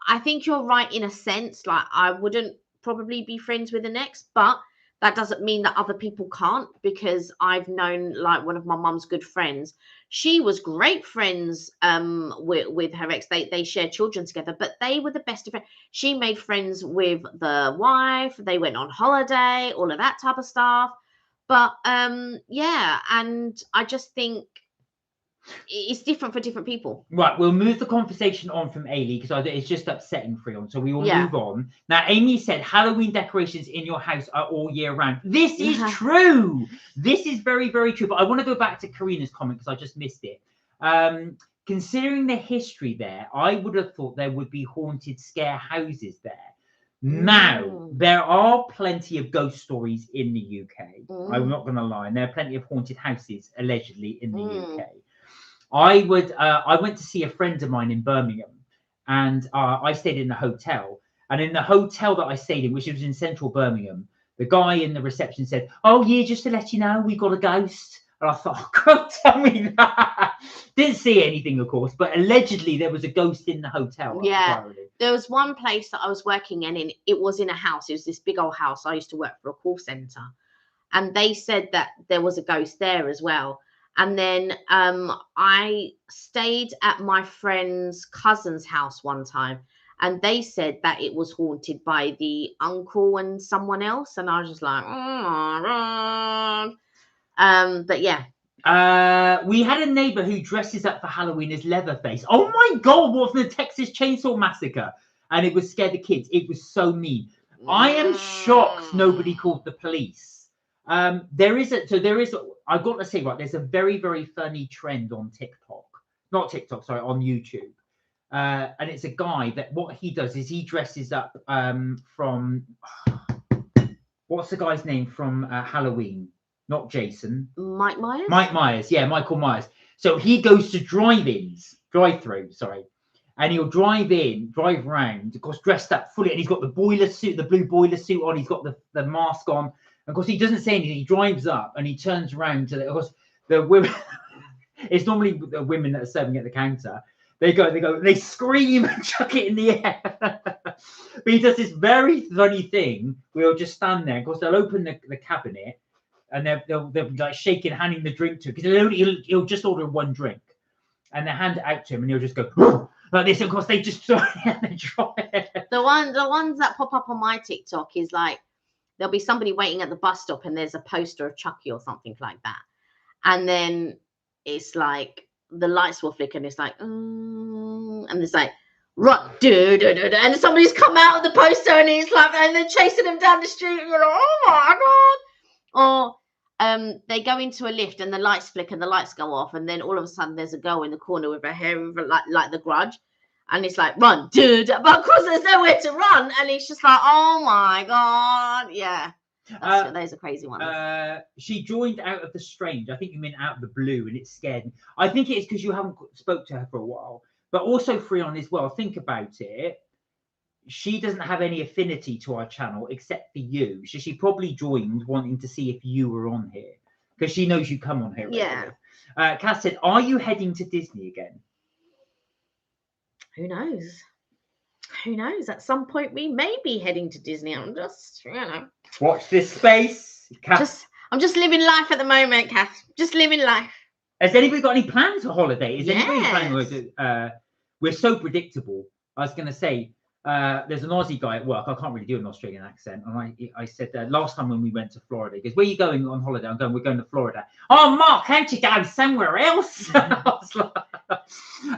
I think you're right in a sense. Like, I wouldn't probably be friends with an ex, but that doesn't mean that other people can't, because I've known, like, one of my mum's good friends. She was great friends with her ex. They shared children together, but they were the best of friends. She made friends with the wife. They went on holiday, all of that type of stuff. But yeah, and I just think it's different for different people. Right, we'll move the conversation on from Ailey, because it's just upsetting Fri-yay. So we will move on. Now, Amy said Halloween decorations in your house are all year round. This is true. This is very, very true. But I want to go back to Karina's comment, because I just missed it. Considering the history there, I would have thought there would be haunted scare houses there. Now, there are plenty of ghost stories in the UK. I'm not going to lie. And there are plenty of haunted houses, allegedly, in the UK. I went to see a friend of mine in Birmingham, and I stayed in the hotel. And in the hotel that I stayed in, which was in central Birmingham, the guy in the reception said, "Oh yeah, just to let you know, we got a ghost." And I thought, "Oh, don't tell me that." Didn't see anything, of course, but allegedly there was a ghost in the hotel. Yeah, there was one place that I was working in. It was in a house. It was this big old house. I used to work for a call center, and they said that there was a ghost there as well. And then I stayed at my friend's cousin's house one time, and they said that it was haunted by the uncle and someone else. And I was just like, oh my God. But yeah. We had a neighbor who dresses up for Halloween as Leatherface. Oh my God, what from the Texas Chainsaw Massacre? And it would scare the kids. It was so mean. I am shocked nobody called the police. I've got to say, right, there's a very, very funny trend on on YouTube. And it's a guy that what he does is he dresses up from, what's the guy's name from Halloween? Not Jason. Mike Myers? Mike Myers, yeah, Michael Myers. So he goes to drive-through, and he'll drive around, of course, dressed up fully, and he's got the boiler suit, the blue boiler suit on, he's got the mask on. Of course, he doesn't say anything. He drives up and he turns around to the women. It's normally the women that are serving at the counter. They scream and chuck it in the air. But he does this very funny thing. We'll just stand there. Of course, they'll open the cabinet, and they'll be like shaking, handing the drink to him, because he'll just order one drink, and they hand it out to him, and he'll just go like this. Of course, they just throw it and they drop it. The ones that pop up on my TikTok is like, there'll be somebody waiting at the bus stop, and there's a poster of Chucky or something like that. And then it's like the lights will flicker, and it's like, and it's like, run, and somebody's come out of the poster, and he's like, and they're chasing him down the street, and you're like, oh my God. Or they go into a lift, and the lights flicker, and the lights go off, and then all of a sudden there's a girl in the corner with her hair like The Grudge, And it's like, run, dude. But of course, there's nowhere to run. And it's just like, oh my God. Yeah. Those are crazy ones. She joined out of the strange. I think you meant out of the blue, and it scared me. I think it is because you haven't spoke to her for a while. But also Fri-yay as well. Think about it. She doesn't have any affinity to our channel except for you. So she probably joined wanting to see if you were on here because she knows you come on here regularly. Yeah. Cass said, "Are you heading to Disney again?" Who knows? Who knows? At some point, we may be heading to Disney. I'm just, watch this space. Cass. I'm just living life at the moment, Cass. Just living life. Has anybody got any plans for holiday? Is anybody planning? We're so predictable. I was going to say, there's an Aussie guy at work. I can't really do an Australian accent. And I said last time when we went to Florida, he goes, "Where are you going on holiday?" We're going to Florida. "Oh, Mark, can't you go somewhere else?"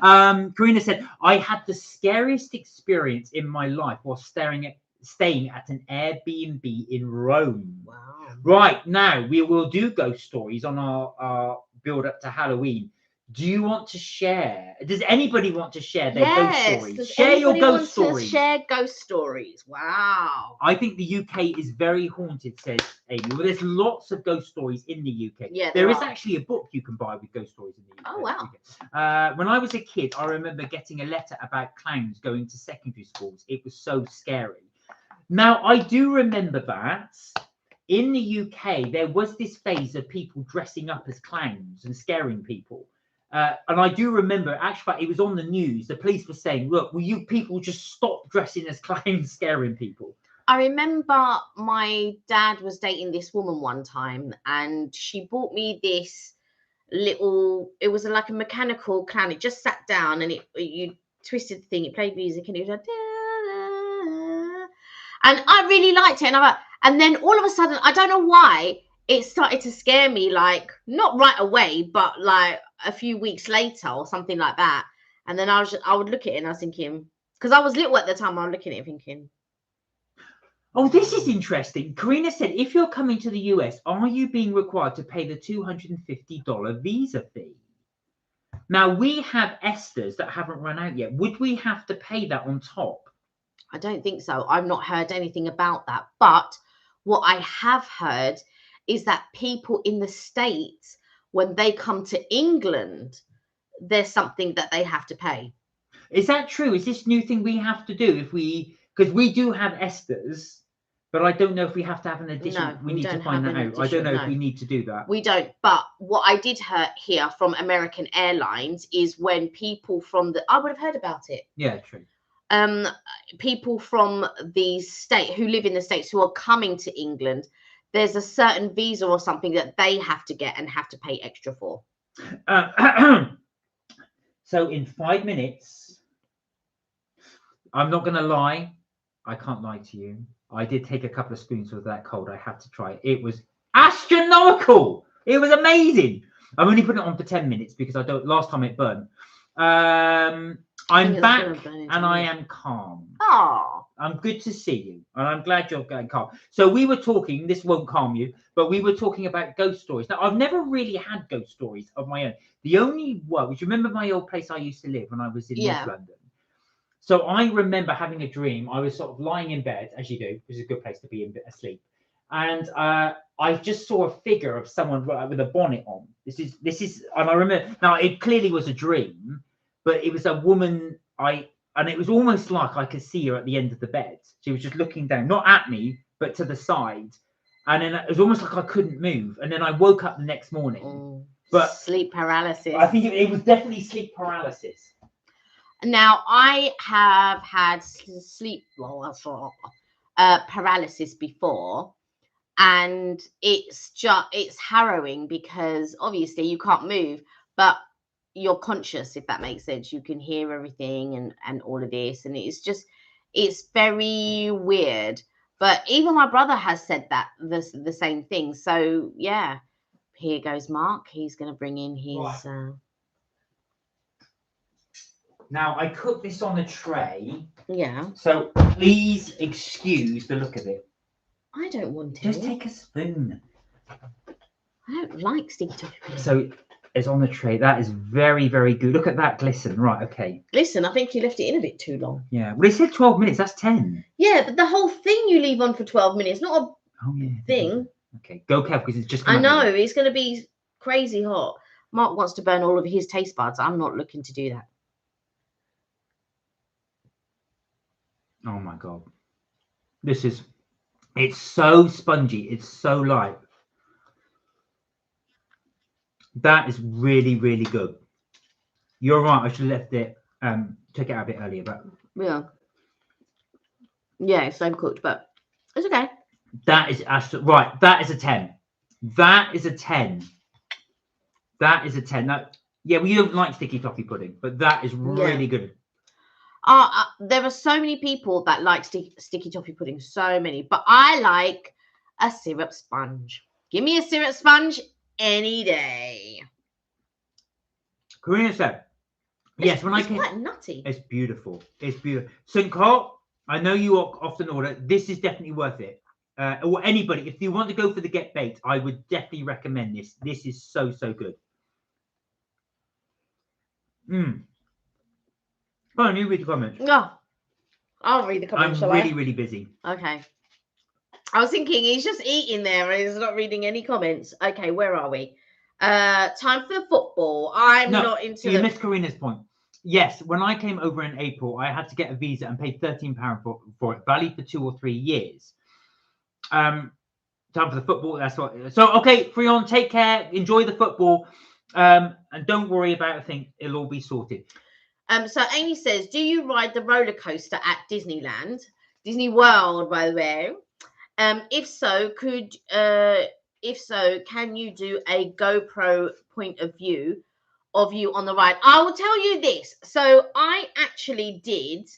Karina said, "I had the scariest experience in my life while staying at an Airbnb in Rome." Wow. Right, now we will do ghost stories on our build up to Halloween. Do you want to share? Does anybody want to share their ghost stories? Share your ghost stories. Share ghost stories. Wow. I think the UK is very haunted, says Amy. Well, there's lots of ghost stories in the UK. Yeah, there is actually a book you can buy with ghost stories in the UK. Oh, wow. When I was a kid, I remember getting a letter about clowns going to secondary schools. It was so scary. Now, I do remember that in the UK, there was this phase of people dressing up as clowns and scaring people. And I do remember, actually, it was on the news. The police were saying, "Look, will you people just stop dressing as clowns, scaring people?" I remember my dad was dating this woman one time, and she bought me this little. It was like a mechanical clown. It just sat down, and you twisted the thing. It played music, and it was like, and I really liked it. And then all of a sudden, I don't know why, it started to scare me, like not right away, but like a few weeks later or something like that. And then I would look at it and I was thinking, because I was little at the time, I was looking at it thinking, oh, this is interesting. Karina said, "If you're coming to the US, are you being required to pay the $250 visa fee?" Now, we have Esther's that haven't run out yet. Would we have to pay that on top? I don't think so. I've not heard anything about that. But what I have heard is that people in the States, when they come to England, there's something that they have to pay. Is that true? Is this new thing we have to do because we do have Esther's, but I don't know if we have to have an addition. No, we need to find that out. I don't know if we need to do that. We don't. But what I did hear from American Airlines is when people from I would have heard about it. Yeah, true. People from the state who live in the States who are coming to England, there's a certain visa or something that they have to get and have to pay extra for. So in 5 minutes, I'm not going to lie. I can't lie to you. I did take a couple of spoonfuls of that cold. I had to try it. It was astronomical. It was amazing. I'm only putting it on for 10 minutes because last time it burned. I'm back and I am calm. Oh, I'm good to see you, and I'm glad you're going calm. So we were talking, this won't calm you, but we were talking about ghost stories. Now, I've never really had ghost stories of my own. The only one, which you remember my old place I used to live when I was in North London. So I remember having a dream. I was sort of lying in bed, as you do, which is a good place to be asleep. And I just saw a figure of someone with a bonnet on. This is, and I remember, now it clearly was a dream, but it was a woman, and it was almost like I could see her at the end of the bed. She was just looking down, not at me, but to the side. And then it was almost like I couldn't move. And then I woke up the next morning. But sleep paralysis. I think it was definitely sleep paralysis. Now, I have had sleep paralysis before. And it's harrowing because obviously you can't move, but you're conscious, if that makes sense. You can hear everything and all of this, and it's very weird. But even my brother has said that the same thing. So yeah, here goes Mark. He's going to bring in his. Now I cooked this on a tray. Yeah. So please excuse the look of it. I don't want to. Just take a spoon. I don't like sticky toffee. So It's on the tray. That is very, very good. Look at that glisten. Right, okay. Listen, I think you left it in a bit too long. Yeah. Well, they said 12 minutes. That's 10. Yeah, but the whole thing you leave on for 12 minutes, not a Oh, yeah. thing. Okay, go, Kev, because it's just I come out know, here. it's going to be crazy hot. Mark wants to burn all of his taste buds. I'm not looking to do that. Oh, my God. It's so spongy. It's so light. That is really, really good. You're right. I should have left it, took it out a bit earlier, but yeah, it's so cooked, but it's okay. that is right. That is a 10. That is a 10. That is a 10. Yeah, we don't like sticky toffee pudding, but that is really good. There are so many people that like sticky toffee pudding, so many, but I like a syrup sponge. Give me a syrup sponge any day. Karina said, yes, when I came. It's quite nutty. It's beautiful. It's beautiful. St. Carl, I know you often order. This is definitely worth it. Or anybody, if you want to go for the get baked, I would definitely recommend this. This is so, so good. Oh, you read the comments. No, I'll read the comments. I'm really busy. Okay. I was thinking he's just eating there and he's not reading any comments. Okay, where are we? Time for football. I'm not into. You missed Karina's point. Yes, when I came over in April, I had to get a visa and pay £13 for it, valid for 2 or 3 years. Time for the football. That's what. So okay, Fri-yay, take care. Enjoy the football. And don't worry about a thing. It'll all be sorted. So Amy says, do you ride the roller coaster at Disneyland? Disney World, by the way. If so, can you do a GoPro point of view of you on the ride? I will tell you this. So I actually did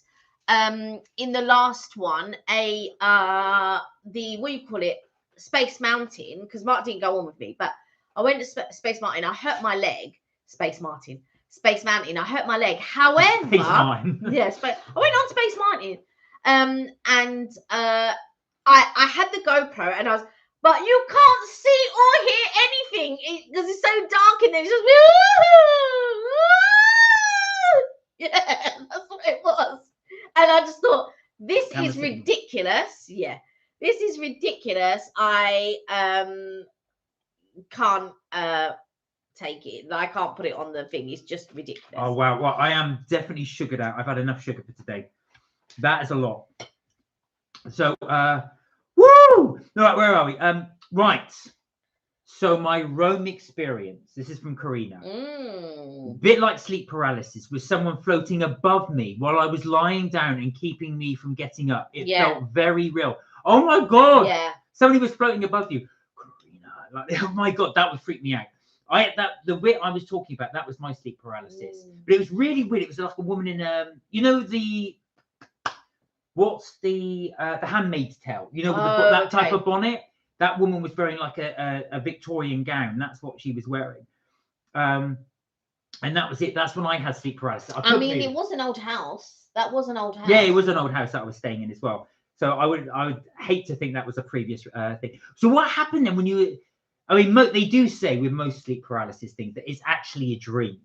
in the last one what you call it, Space Mountain, because Mark didn't go on with me, but I went to Space Mountain. I hurt my leg. Space Mountain. I hurt my leg. However, yes, but I went on Space Mountain, and I had the GoPro, and I was, but you can't see or hear anything because it's so dark in there. It's just yeah, that's what it was. And I just thought, this is ridiculous. Yeah, this is ridiculous. I can't take it. I can't put it on the thing. It's just ridiculous. Oh wow. Well, I am definitely sugared out. I've had enough sugar for today. That is a lot. So woo! Right, where are we? Right. So my Rome experience, this is from Karina. Bit like sleep paralysis, with someone floating above me while I was lying down and keeping me from getting up. It felt very real. Oh my God. Yeah. Somebody was floating above you. Karina, like, oh my God, that would freak me out. The bit I was talking about, that was my sleep paralysis. But it was really weird. It was like a woman in you know what's the Handmaid's Tale? You know, with that type of bonnet. That woman was wearing like a Victorian gown. That's what she was wearing. And that was it. That's when I had sleep paralysis. I mean, it was an old house. That was an old house. Yeah, it was an old house that I was staying in as well. So I would hate to think that was a previous thing. So what happened then when you? I mean, they do say with most sleep paralysis things that it's actually a dream.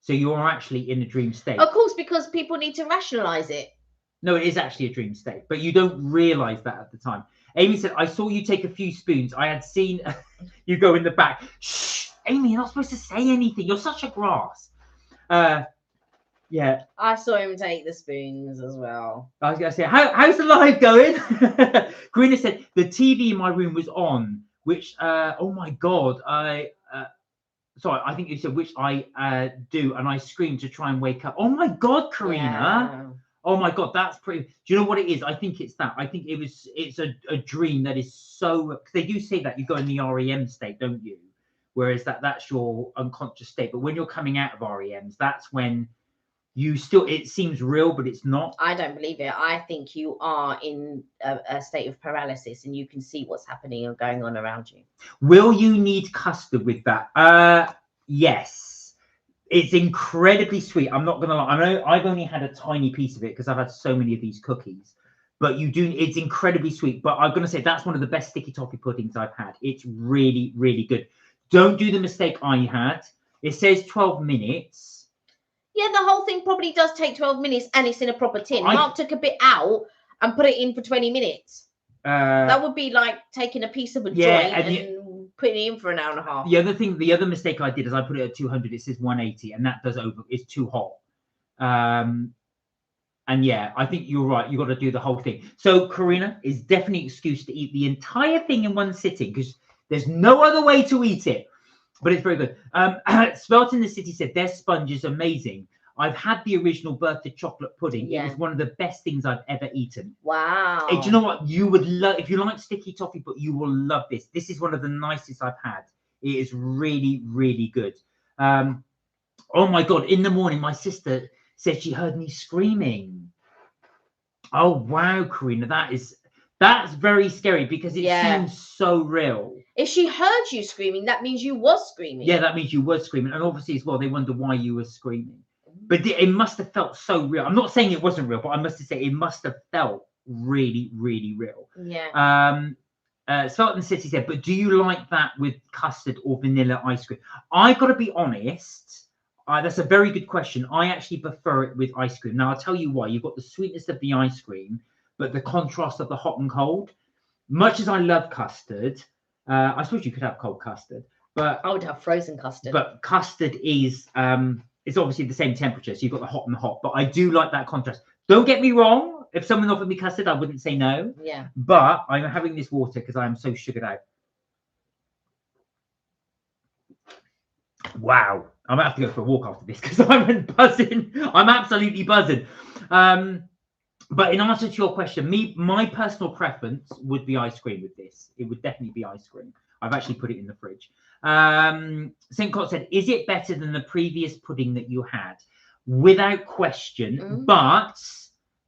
So you're actually in a dream state. Of course, because people need to rationalize it. No, it is actually a dream state, but you don't realize that at the time. Amy said, I saw you take a few spoons. I had seen you go in the back. Shh, Amy, you're not supposed to say anything. You're such a grass. Yeah. I saw him take the spoons as well. I was going to say, how's the live going? Karina said, the TV in my room was on, which, oh my God, sorry, I think you said, which I do, and I screamed to try and wake up. Oh my God, Karina. Yeah. Oh my God, that's pretty. Do you know what it is? I think it's that. I think it's a dream that is so, because they do say that you go in the REM state, don't you? Whereas that's your unconscious state. But when you're coming out of REMs, that's when you still, it seems real, but it's not. I don't believe it. I think you are in a state of paralysis and you can see what's happening and going on around you. Will you need custard with that? Yes. It's incredibly sweet. I'm not going to lie. I know I've only had a tiny piece of it because I've had so many of these cookies. But it's incredibly sweet. But I'm going to say that's one of the best sticky toffee puddings I've had. It's really, really good. Don't do the mistake I had. It says 12 minutes. Yeah, the whole thing probably does take 12 minutes and it's in a proper tin. Mark took a bit out and put it in for 20 minutes. That would be like taking a piece of a joint and putting it in for an hour and a half. The other mistake I did is I put it at 200. It says 180, and that does it's too hot. And yeah, I think you're right. You got to do the whole thing. So Karina is definitely an excuse to eat the entire thing in one sitting because there's no other way to eat it. But it's very good. Spelt in the City said their sponge is amazing. I've had the original birthday chocolate pudding. Yeah. It was one of the best things I've ever eaten. Wow. Hey, do you know what? You would love, if you like sticky toffee, but you will love this. This is one of the nicest I've had. It is really, really good. Oh my God. In the morning, my sister said she heard me screaming. Oh, wow, Karina. That's very scary because it seems so real. If she heard you screaming, that means you was screaming. Yeah, that means you were screaming. And obviously as well, they wonder why you were screaming. But it must have felt so real. I'm not saying it wasn't real, but I must say it must have felt really, really real. Yeah. Sultan City said, but do you like that with custard or vanilla ice cream? I got to be honest. That's a very good question. I actually prefer it with ice cream. Now, I'll tell you why. You've got the sweetness of the ice cream, but the contrast of the hot and cold. Much as I love custard, I suppose you could have cold custard, but I would have frozen custard. But custard is it's obviously the same temperature, so you've got the hot and the hot. But I do like that contrast. Don't get me wrong. If someone offered me custard, I wouldn't say no. Yeah. But I'm having this water because I am so sugared out. Wow. I'm gonna have to go for a walk after this because I'm buzzing. I'm absolutely buzzing. But in answer to your question, my personal preference would be ice cream with this. It would definitely be ice cream. I've actually put it in the fridge. St. Cott said, is it better than the previous pudding that you had? Without question. But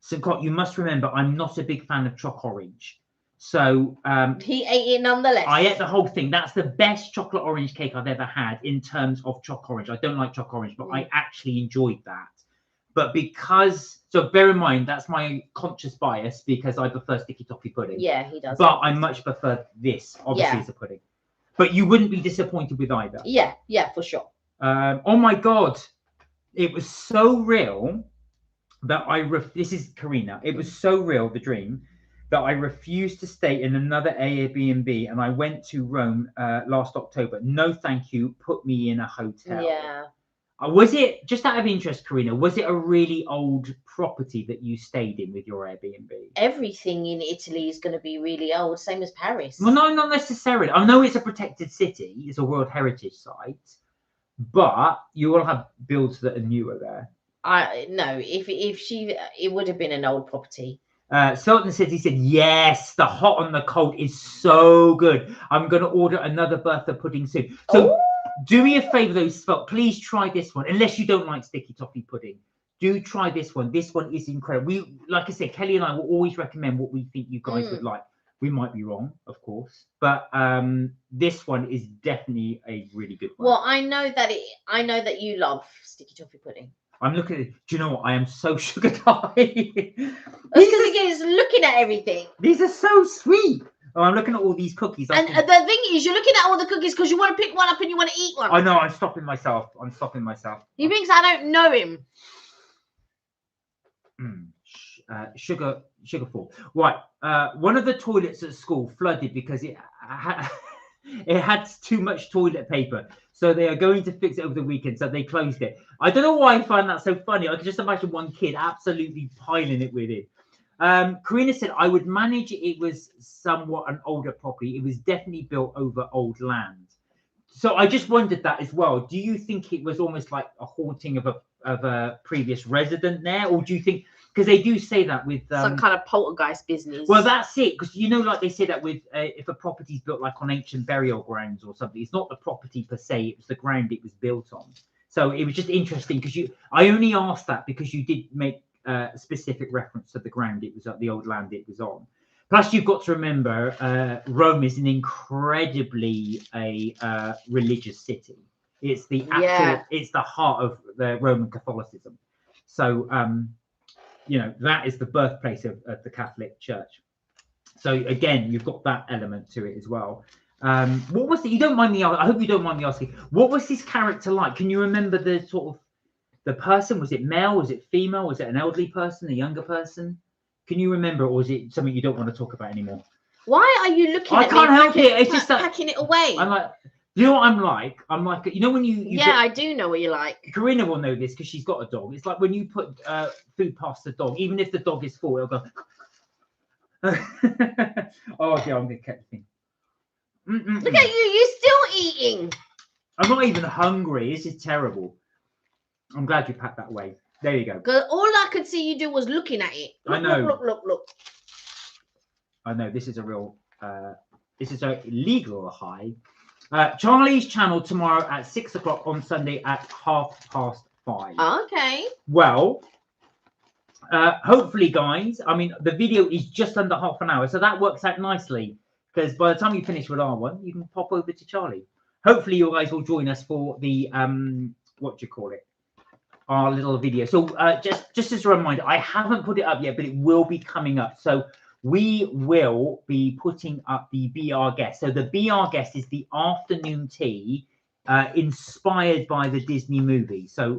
St. Cott, you must remember, I'm not a big fan of choc orange. So he ate it nonetheless. I ate the whole thing. That's the best chocolate orange cake I've ever had in terms of choc orange. I don't like choc orange, but I actually enjoyed that. But so bear in mind, that's my conscious bias because I prefer sticky toffee pudding. Yeah, he does. But I much prefer this, obviously, as a pudding. But you wouldn't be disappointed with either. Yeah, for sure. Oh my God. It was so real that this is Karina. It was so real, the dream, that I refused to stay in another Airbnb and I went to Rome last October. No, thank you. Put me in a hotel. Yeah. Was it, just out of interest, Karina, was it a really old property that you stayed in with your Airbnb? Everything in Italy is going to be really old, same as Paris. Well, no, not necessarily. I know it's a protected city. It's a World Heritage Site. But you will have builds that are newer there. No, it would have been an old property. Sultan City said, yes, the hot and the cold is so good. I'm going to order another birthday pudding soon. So do me a favor, though, please try this one. Unless you don't like sticky toffee pudding, do try this one. This one is incredible. Like I said, Kelly and I will always recommend what we think you guys would like. We might be wrong, of course, but this one is definitely a really good one. Well, I know that you love sticky toffee pudding. I'm looking at it. Do you know what? I am so sugar high. That's because again, it's looking at everything. These are so sweet. Oh, I'm looking at all these cookies. And the thing is, you're looking at all the cookies because you want to pick one up and you want to eat one. I know. I'm stopping myself. He thinks I don't know him. Sugar full. Right. One of the toilets at school flooded because it had too much toilet paper. So they are going to fix it over the weekend. So they closed it. I don't know why I find that so funny. I can just imagine one kid absolutely piling it with it. Karina said, I would manage it was somewhat an older property. It was definitely built over old land. So I just wondered that as well. Do you think it was almost like a haunting of a previous resident there? Or do you think, because they do say that with some kind of poltergeist business. Well, that's it. Because like they say that with if a property's built like on ancient burial grounds or something, it's not the property per se, it was the ground it was built on. So it was just interesting because I only asked that because you did make specific reference to the ground it was at, the old land it was on. Plus, you've got to remember, Rome is an incredibly religious city. It's the it's the heart of the Roman Catholicism. So, that is the birthplace of the Catholic Church. So again, you've got that element to it as well. What was it? You don't mind me? I hope you don't mind me asking. What was this character like? Can you remember the sort of the person? Was it male? Was it female? Was it an elderly person? A younger person? Can you remember, or is it something you don't want to talk about anymore? Why are you looking I at can't me? help it. It's just that packing it away. I'm like, you know what I'm like? I'm like, you know when you yeah, get, I do know what you like. Karina will know this because she's got a dog. It's like when you put food past the dog, even if the dog is full, it'll go. Oh yeah, I'm gonna catch the thing. Look at you, you're still eating. I'm not even hungry. This is terrible. I'm glad you packed that away. There you go. Because all I could see you do was looking at it. Look, I know. Look. I know this is a real. This is a legal high. Charlie's channel tomorrow at 6 o'clock, on Sunday at 5:30. Okay. Well, hopefully, guys. I mean, the video is just under half an hour, so that works out nicely. Because by the time you finish with our one, you can pop over to Charlie. Hopefully, you guys will join us for the what do you call it? Our little video. So just as a reminder, I haven't put it up yet, but it will be coming up. So we will be putting up the Be Our Guest. So the Be Our Guest is the afternoon tea inspired by the Disney movie. So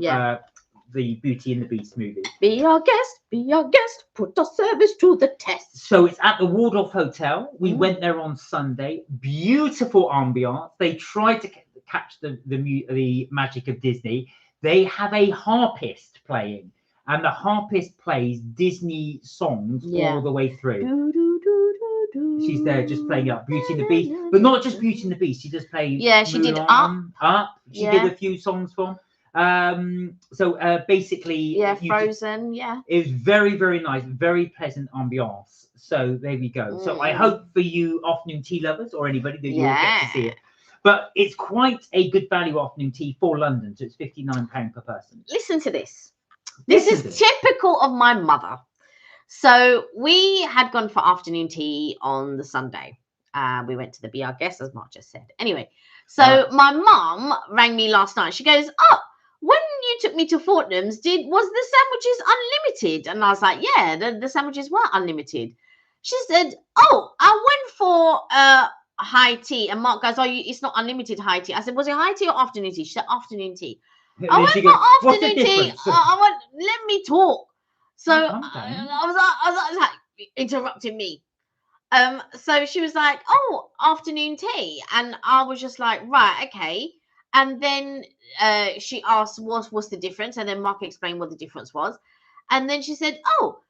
the Beauty and the Beast movie. Be our guest, put our service to the test. So it's at the Waldorf Hotel. We went there on Sunday. Beautiful ambiance. They tried to catch the magic of Disney. They have a harpist playing, and the harpist plays Disney songs all the way through. She's there just playing up Beauty and the Beast, but not just Beauty and the Beast. She just played. Yeah, she did Up. She did a few songs from. So basically, Frozen. It was very, very nice, very pleasant ambiance. So there we go. So I hope for you afternoon tea lovers or anybody that you'll get to see it. But it's quite a good value afternoon tea for London. So it's £59 per person. Listen to this. This is typical of my mother. So we had gone for afternoon tea on the Sunday. We went to the Be Our Guest, as Mark just said. Anyway, so my mum rang me last night. She goes, "Oh, when you took me to Fortnum's, was the sandwiches unlimited?" And I was like, "Yeah, the sandwiches were unlimited." She said, "Oh, I went for high tea." And Mark goes, "Oh, it's not unlimited high tea." I said, "Was it high tea or afternoon tea?" She said, "Afternoon tea." I went for afternoon tea. I went, let me talk. So I was like, interrupting me. So she was like, "Oh, afternoon tea," and I was just like, "Right, okay." And then she asked, "What's the difference?" And then Mark explained what the difference was. And then she said, "Oh,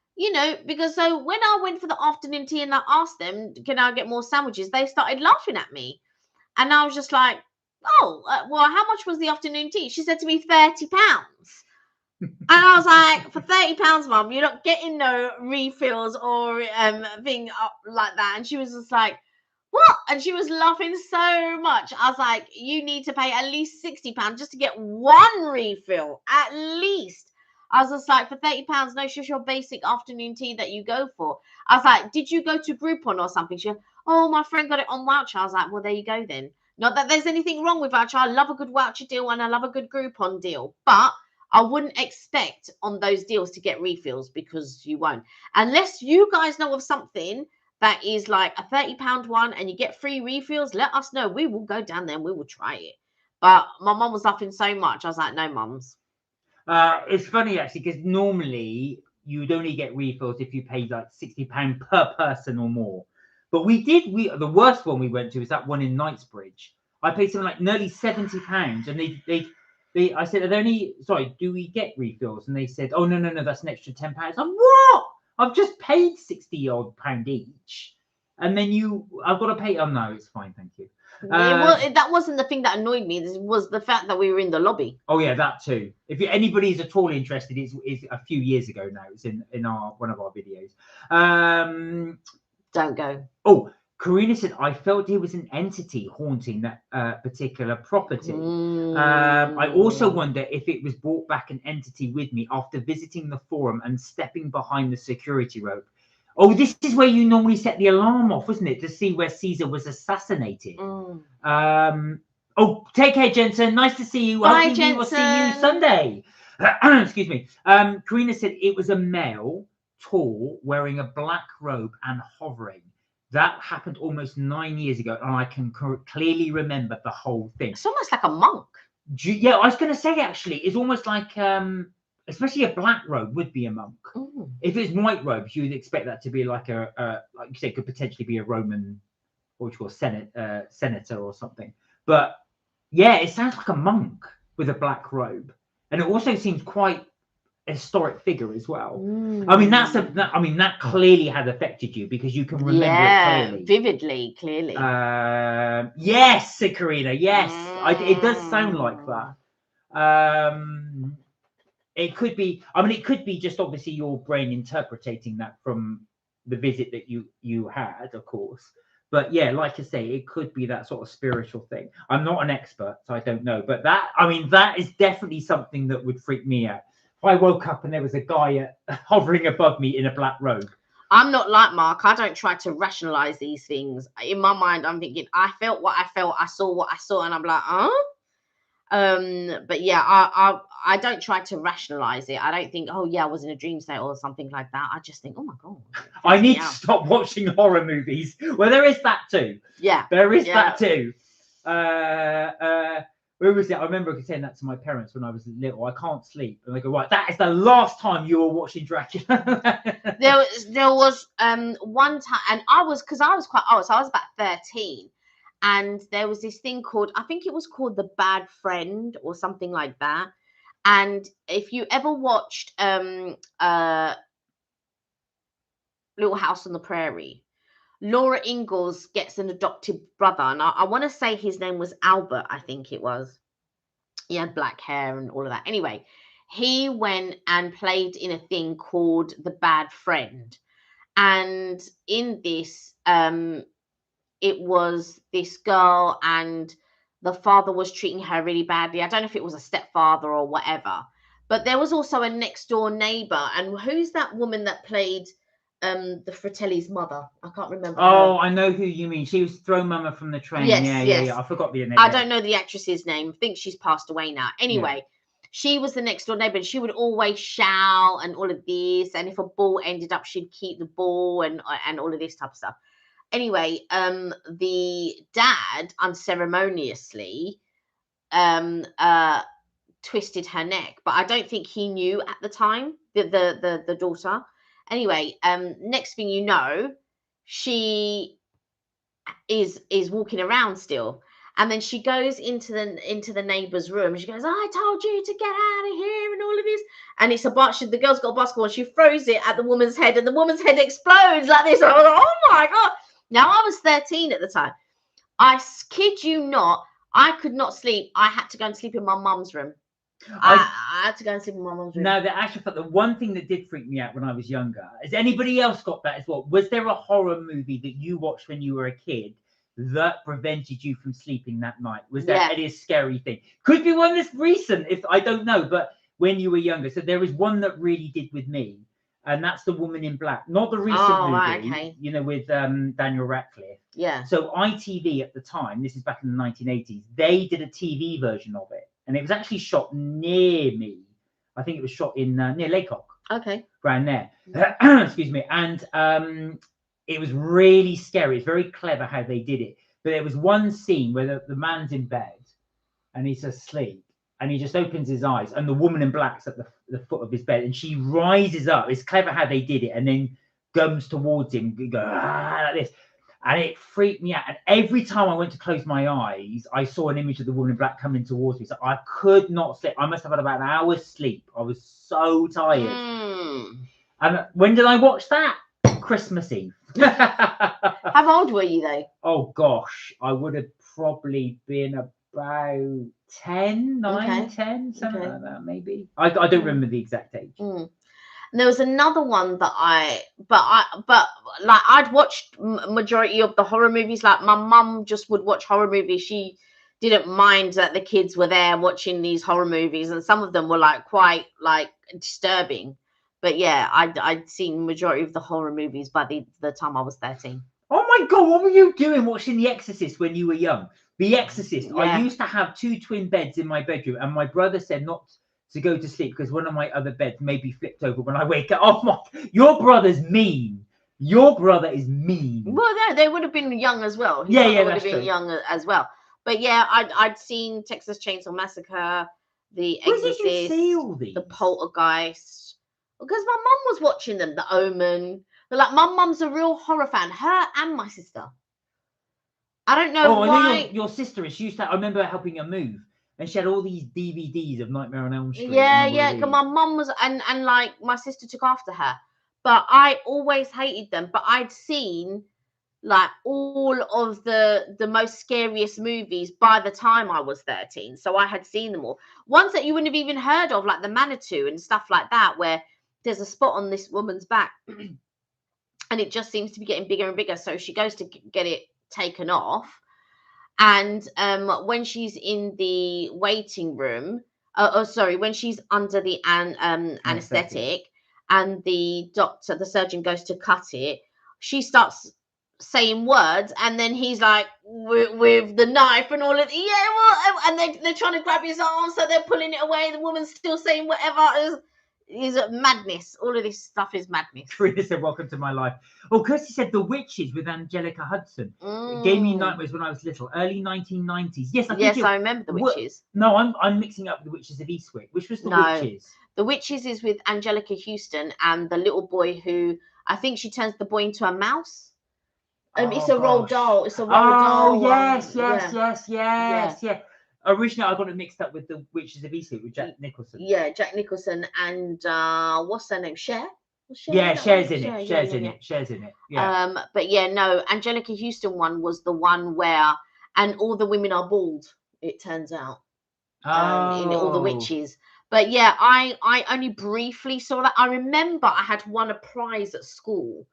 because so when I went for the afternoon tea and I asked them, can I get more sandwiches? They started laughing at me." And I was just like, "Oh, well, how much was the afternoon tea?" She said to me, £30. And I was like, "For £30, Mum, you're not getting no refills or thing up like that." And she was just like, "What?" And she was laughing so much. I was like, "You need to pay at least £60 just to get one refill, at least." I was just like, "For £30, no, it's just your basic afternoon tea that you go for." I was like, "Did you go to Groupon or something?" She said, "Oh, my friend got it on voucher." I was like, "Well, there you go then." Not that there's anything wrong with voucher. I love a good voucher deal and I love a good Groupon deal. But I wouldn't expect on those deals to get refills, because you won't. Unless you guys know of something that is like a £30 one and you get free refills, let us know. We will go down there and we will try it. But my mum was laughing so much. I was like, "No, mums." It's funny actually, because normally you'd only get refills if you paid like £60 per person or more. But the worst one we went to is that one in Knightsbridge. I paid something like nearly £70, and I said, "Do we get refills?" And they said, "Oh, no, that's an extra £10. I'm what? I've just paid £60-odd each, and then I've got to pay. Oh no, it's fine, thank you. That wasn't the thing that annoyed me. This was the fact that we were in the lobby. Oh yeah, that too. If anybody's at all interested, it's a few years ago now. It's in one of our videos. Don't go. Oh, Karina said, "I felt it was an entity haunting that particular property." I also wonder if it was brought back an entity with me after visiting the forum and stepping behind the security rope. Oh, this is where you normally set the alarm off, wasn't it, to see where Caesar was assassinated? Oh, take care, Jensen. Nice to see you. Bye, Hopefully we will see you Sunday. Excuse me. Karina said it was a male, tall, wearing a black robe and hovering. That happened almost 9 years ago, and I can clearly remember the whole thing. It's almost like a monk. Yeah, I was going to say, actually, it's almost like, especially a black robe would be a monk. Mm. If it's white robes, you would expect that to be like like you said, could potentially be a Roman, what you call senator or something. But yeah, it sounds like a monk with a black robe, and it also seems quite a historic figure as well. I mean, that clearly has affected you because you can remember it clearly, vividly, clearly. Yes, Karina. Yes, it does sound like that. It could be. I mean, it could be just obviously your brain interpreting that from the visit that you had, of course. But yeah, like I say, it could be that sort of spiritual thing. I'm not an expert, so I don't know. But that is definitely something that would freak me out. If I woke up and there was a guy hovering above me in a black robe. I'm not like Mark. I don't try to rationalize these things. In my mind, I'm thinking, I felt what I felt, I saw what I saw, and I'm like, but yeah, I don't try to rationalize it. I don't think, oh yeah, I was in a dream state or something like that. I just think, oh my god, I need to stop watching horror movies. Well, there is that too. Yeah, there is that too. Where was it? I remember saying that to my parents when I was little. I can't sleep, and they go, right, that is the last time you were watching Dracula. there was one time, and I was quite old, so I was about 13. And there was this thing called, I think it was called The Bad Friend or something like that. And if you ever watched Little House on the Prairie, Laura Ingalls gets an adopted brother. And I want to say his name was Albert, I think it was. He had black hair and all of that. Anyway, he went and played in a thing called The Bad Friend. And in this, it was this girl and the father was treating her really badly. I don't know if it was a stepfather or whatever, but there was also a next door neighbor. And who's that woman that played the Fratelli's mother? I can't remember. Oh, I know who you mean. She was Throw Mama from the Train. Yes, yeah. I forgot the name. I don't know the actress's name. I think she's passed away now. Anyway, she was the next door neighbor, and she would always shout and all of this. And if a ball ended up, she'd keep the ball and all of this type of stuff. Anyway, the dad unceremoniously twisted her neck, but I don't think he knew at the time, the daughter. Anyway, next thing you know, she is walking around still, and then she goes into the neighbor's room. She goes, I told you to get out of here and all of this. And it's the girl's got a basketball, and she throws it at the woman's head, and the woman's head explodes like this. And I was like, oh my god. Now, I was 13 at the time. I kid you not, I could not sleep. I had to go and sleep in my mum's room. I had to go and sleep in my mum's room. No, the one thing that did freak me out when I was younger, has anybody else got that as well? Was there a horror movie that you watched when you were a kid that prevented you from sleeping that night? Was there any scary thing? Could be one that's recent, if I don't know, but when you were younger. So there is one that really did with me. And that's The Woman in Black, not the recent movie, you know, with Daniel Radcliffe. Yeah. So ITV at the time, this is back in the 1980s, they did a TV version of it, and it was actually shot near me. I think it was shot in near Laycock. Okay. Around there. Excuse me. And it was really scary. It's very clever how they did it. But there was one scene where the man's in bed and he's asleep. And he just opens his eyes, and the woman in black's at the foot of his bed, and she rises up. It's clever how they did it, and then comes towards him, go like this, and it freaked me out. And every time I went to close my eyes, I saw an image of the woman in black coming towards me. So I could not sleep. I must have had about an hour's sleep. I was so tired. And when did I watch that? Christmas Eve. How old were you though? Oh gosh, I would have probably been about 10, 10, something like that, maybe. I don't remember the exact age. And there was another one that I'd watched majority of the horror movies. Like my mum just would watch horror movies. She didn't mind that the kids were there watching these horror movies, and some of them were like quite like disturbing. But yeah, I'd seen majority of the horror movies by the time I was 13. Oh my god, what were you doing watching The Exorcist when you were young? The Exorcist. Yeah. I used to have 2 twin beds in my bedroom, and my brother said not to go to sleep because one of my other beds may be flipped over when I wake up. Oh my! Your brother's mean. Your brother is mean. Well, they would have been young as well. His Yeah, brother yeah, would that's have been true. young as well. But yeah, I'd seen Texas Chainsaw Massacre, The Where did you Exorcist, see all these? The Poltergeist, because my mum was watching them. The Omen. But like, my mum's a real horror fan. Her and my sister. I don't know I why. know your sister is. She used to. I remember helping her move, and she had all these DVDs of Nightmare on Elm Street. Yeah, and all yeah. of 'Cause these. my mum was, and like my sister took after her, but I always hated them. But I'd seen like all of the most scariest movies by the time I was 13, so I had seen them all. Ones that you wouldn't have even heard of, like the Manitou and stuff like that, where there's a spot on this woman's back and it just seems to be getting bigger and bigger, so she goes to get it taken off. And when she's in the waiting room, when she's under the anesthetic, and the surgeon goes to cut it, she starts saying words, and then he's like with the knife and all of and they're trying to grab his arm, so they're pulling it away. The woman's still saying whatever. Is madness. All of this stuff is madness. Karina said, "Welcome to my life." Oh, Kirsty said The Witches with Angelica Hudson. It gave me nightmares when I was little, early 1990s. Yes, I remember The Witches. No, I'm mixing up The Witches of Eastwick. Which was The Witches? The Witches is with Angelica Houston and the little boy who, I think she turns the boy into a mouse. It's a Roald Dahl. It's a Roald Dahl. Yes. Originally, I got it mixed up with The Witches of Eastwick with Jack Nicholson. Yeah, Jack Nicholson and what's her name? Cher? Cher's in it. Yeah. But yeah, no, Angelica Houston one was the one where, and all the women are bald, it turns out. In all the witches. But yeah, I only briefly saw that. I remember I had won a prize at school,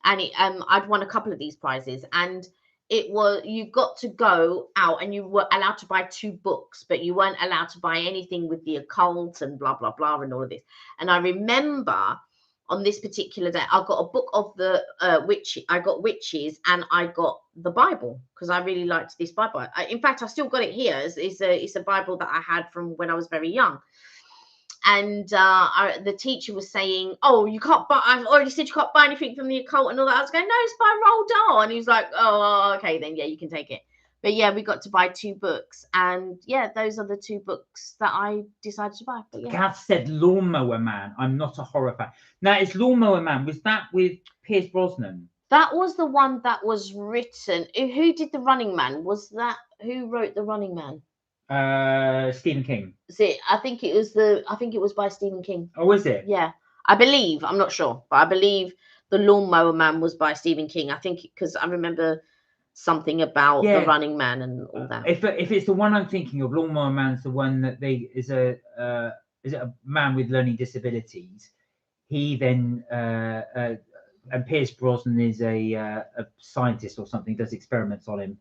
and I'd won a couple of these prizes, and it was, you got to go out and you were allowed to buy 2 books, but you weren't allowed to buy anything with the occult and blah blah blah and all of this. And I remember on this particular day, I got a book of the I got witches, and I got the Bible because I really liked this Bible. In fact, I still got it here. It's a Bible that I had from when I was very young. And the teacher was saying, "Oh, you can't buy. I've already said you can't buy anything from the occult and all that." I was going, "No, it's by Roald Dahl." And he was like, "Oh, okay, then yeah, you can take it." But yeah, we got to buy 2 books, and yeah, those are the 2 books that I decided to buy. But yeah. Kath said Lawnmower Man. I'm not a horror fan. Now, it's Lawnmower Man. Was that with Pierce Brosnan? That was the one that was written. Who did the Running Man? Was that who wrote the Running Man? Stephen King. See, I think it was by Stephen King. Oh, is it? Yeah, I believe. I'm not sure, but I believe the Lawnmower Man was by Stephen King. I think because I remember something about the Running Man and all that. If it's the one I'm thinking of, Lawnmower Man's the one that is a man with learning disabilities. He then and Pierce Brosnan is a scientist or something, does experiments on him.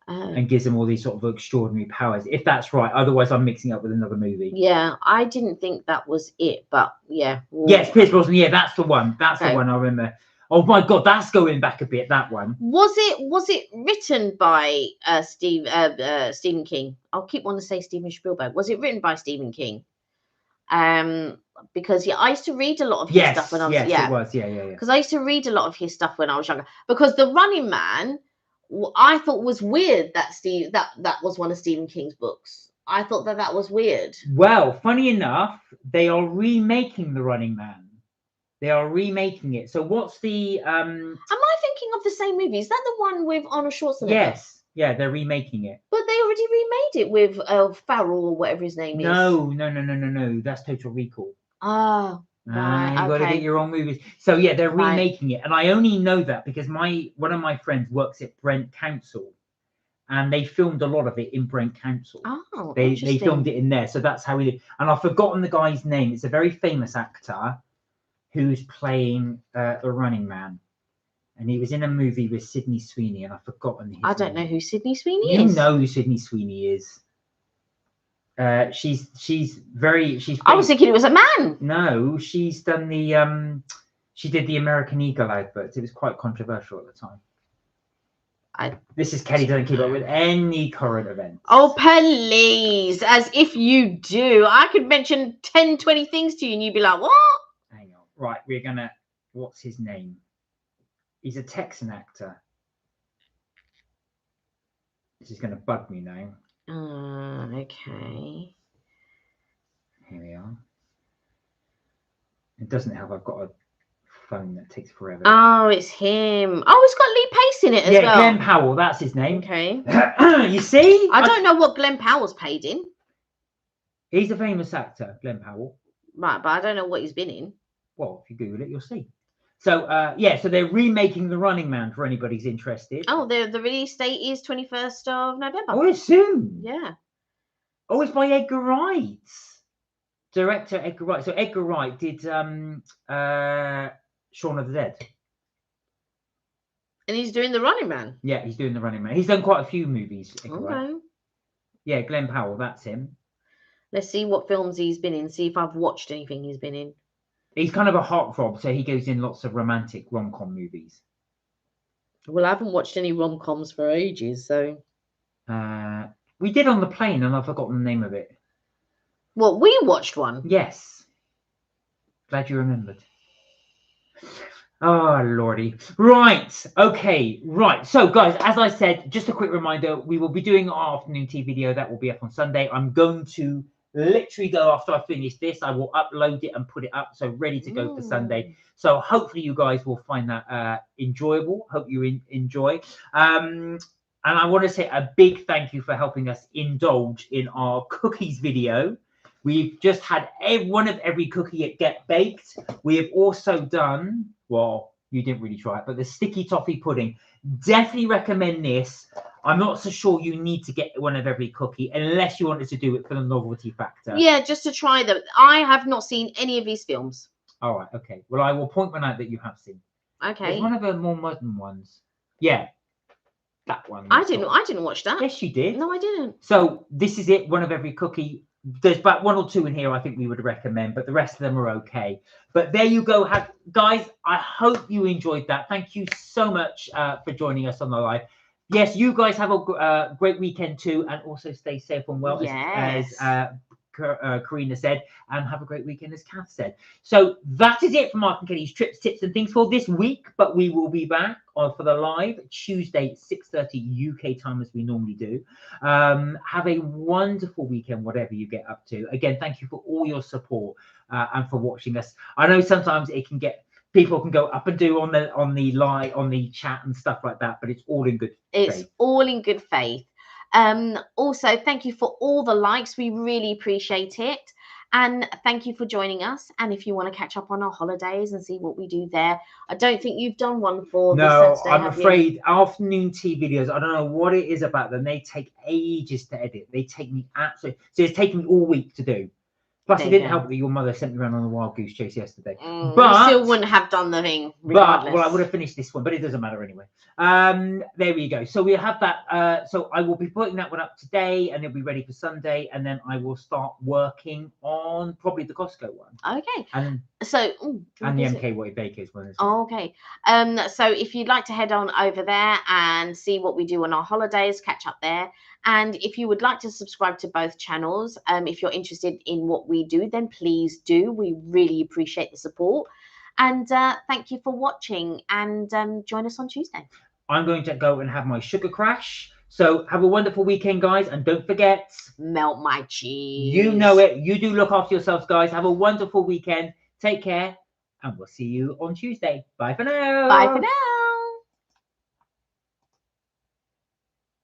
And gives him all these sort of extraordinary powers, if that's right. Otherwise, I'm mixing up with another movie. Yeah, I didn't think that was it, but yeah. Yes, Pierce Brosnan. Yeah, that's the one. That's the one I remember. Oh my God, that's going back a bit. That one. Was it written by Stephen King? I'll keep wanting to say Steven Spielberg. Was it written by Stephen King? Because I used to read a lot of his stuff when I was it was. Because I used to read a lot of his stuff when I was younger. Because The Running Man, I thought was weird that that was one of Stephen King's books. I thought that was weird. Well, funny enough, they are remaking The Running Man. They are remaking it. So what's the Am I thinking of the same movie? Is that the one with Arnold Schwarzenegger? Yes. Yeah, they're remaking it. But they already remade it with Farrell or whatever his name is. No. That's Total Recall. Ah. Right, you got to get your own movies. So yeah, they're remaking it, and I only know that because one of my friends works at Brent Council, and they filmed a lot of it in Brent Council. Oh, they filmed it in there, so that's how we did. And I've forgotten the guy's name. It's a very famous actor who's playing the Running Man, and he was in a movie with Sydney Sweeney, and I've forgotten his I don't name. know who Sydney Sweeney is. You know who Sydney Sweeney is. She's I was thinking it was a man. No, she's done the she did the American Eagle adverts. It was quite controversial at the time. This is Kelly doesn't keep up with any current events. Oh please, as if you do. I could mention 10-20 things to you and you'd be like, what? Hang on. Right, we're gonna, what's his name? He's a Texan actor. This is going to bug me now. Okay. Here we are. It doesn't help. I've got a phone that takes forever. Oh, it's him. Oh, it's got Lee Pace in it as well. Glenn Powell. That's his name. Okay. You see? I don't know what Glenn Powell's paid in. He's a famous actor, Glenn Powell. Right, but I don't know what he's been in. Well, if you Google it, you'll see. So, yeah, so they're remaking The Running Man for anybody who's interested. Oh, the release date is 21st of November. Oh, it's soon. Yeah. Oh, it's by Edgar Wright. Director Edgar Wright. So Edgar Wright did Shaun of the Dead. And he's doing The Running Man. Yeah, he's doing The Running Man. He's done quite a few movies. Edgar Okay. Wright. Yeah, Glenn Powell, that's him. Let's see what films he's been in. See if I've watched anything he's been in. He's kind of a heartthrob, so he goes in lots of romantic rom-com movies. Well, I haven't watched any rom-coms for ages, so... We did On the Plane, and I've forgotten the name of it. Well, we watched one. Yes. Glad you remembered. Oh, lordy. Right. Okay. Right. So, guys, as I said, just a quick reminder, we will be doing our afternoon tea video. That will be up on Sunday. I'm going to literally go after I finish this. I will upload it and put it up, so ready to go for Sunday. So hopefully you guys will find that enjoyable. Hope you enjoy. And I want to say a big thank you for helping us indulge in our cookies video. We've just had one of every cookie get baked. We have also done, well, you didn't really try it, but the sticky toffee pudding. Definitely recommend this. I'm not so sure you need to get one of every cookie unless you wanted to do it for the novelty factor. Yeah, just to try them. I have not seen any of these films. All right, okay. Well, I will point one out that you have seen. Okay. It's one of the more modern ones. Yeah, that one. I didn't watch that. Yes, you did. No, I didn't. So this is it. One of every cookie. There's about one or two in here I think we would recommend, but the rest of them are okay. But there you go, guys. I hope you enjoyed that. Thank you so much for joining us on the live. Yes, you guys have a great weekend too, and also stay safe and well, as Karina said, and have a great weekend, as Kath said. So that is it for Mark and Kelly's trips, tips, and things for this week. But we will be back for the live Tuesday, 6:30 UK time, as we normally do. Have a wonderful weekend, whatever you get up to. Again, thank you for all your support and for watching us. I know sometimes it can get. People can go up and do on the live, on the chat and stuff like that, but it's all in good faith. It's all in good faith. Also, thank you for all the likes. We really appreciate it. And thank you for joining us. And if you want to catch up on our holidays and see what we do there, I don't think you've done one for this Saturday. I'm afraid afternoon tea videos, I don't know what it is about them. They take ages to edit. They take me absolutely. So it's taken me all week to do. Plus, it didn't help that your mother sent me around on a wild goose chase yesterday. But you still wouldn't have done the thing regardless. Well, I would have finished this one, but it doesn't matter anyway. There we go. So we have that. So I will be putting that one up today, and it'll be ready for Sunday. And then I will start working on probably the Costco one. Okay. And so and the MK White Bakers one as Oh, well. okay. So if you'd like to head on over there and see what we do on our holidays, catch up there. And if you would like to subscribe to both channels, if you're interested in what we do, then please do. We really appreciate the support. And thank you for watching, and join us on Tuesday. I'm going to go and have my sugar crash. So have a wonderful weekend, guys. And don't forget, melt my cheese. You know it. You do look after yourselves, guys. Have a wonderful weekend. Take care. And we'll see you on Tuesday. Bye for now. Bye for now.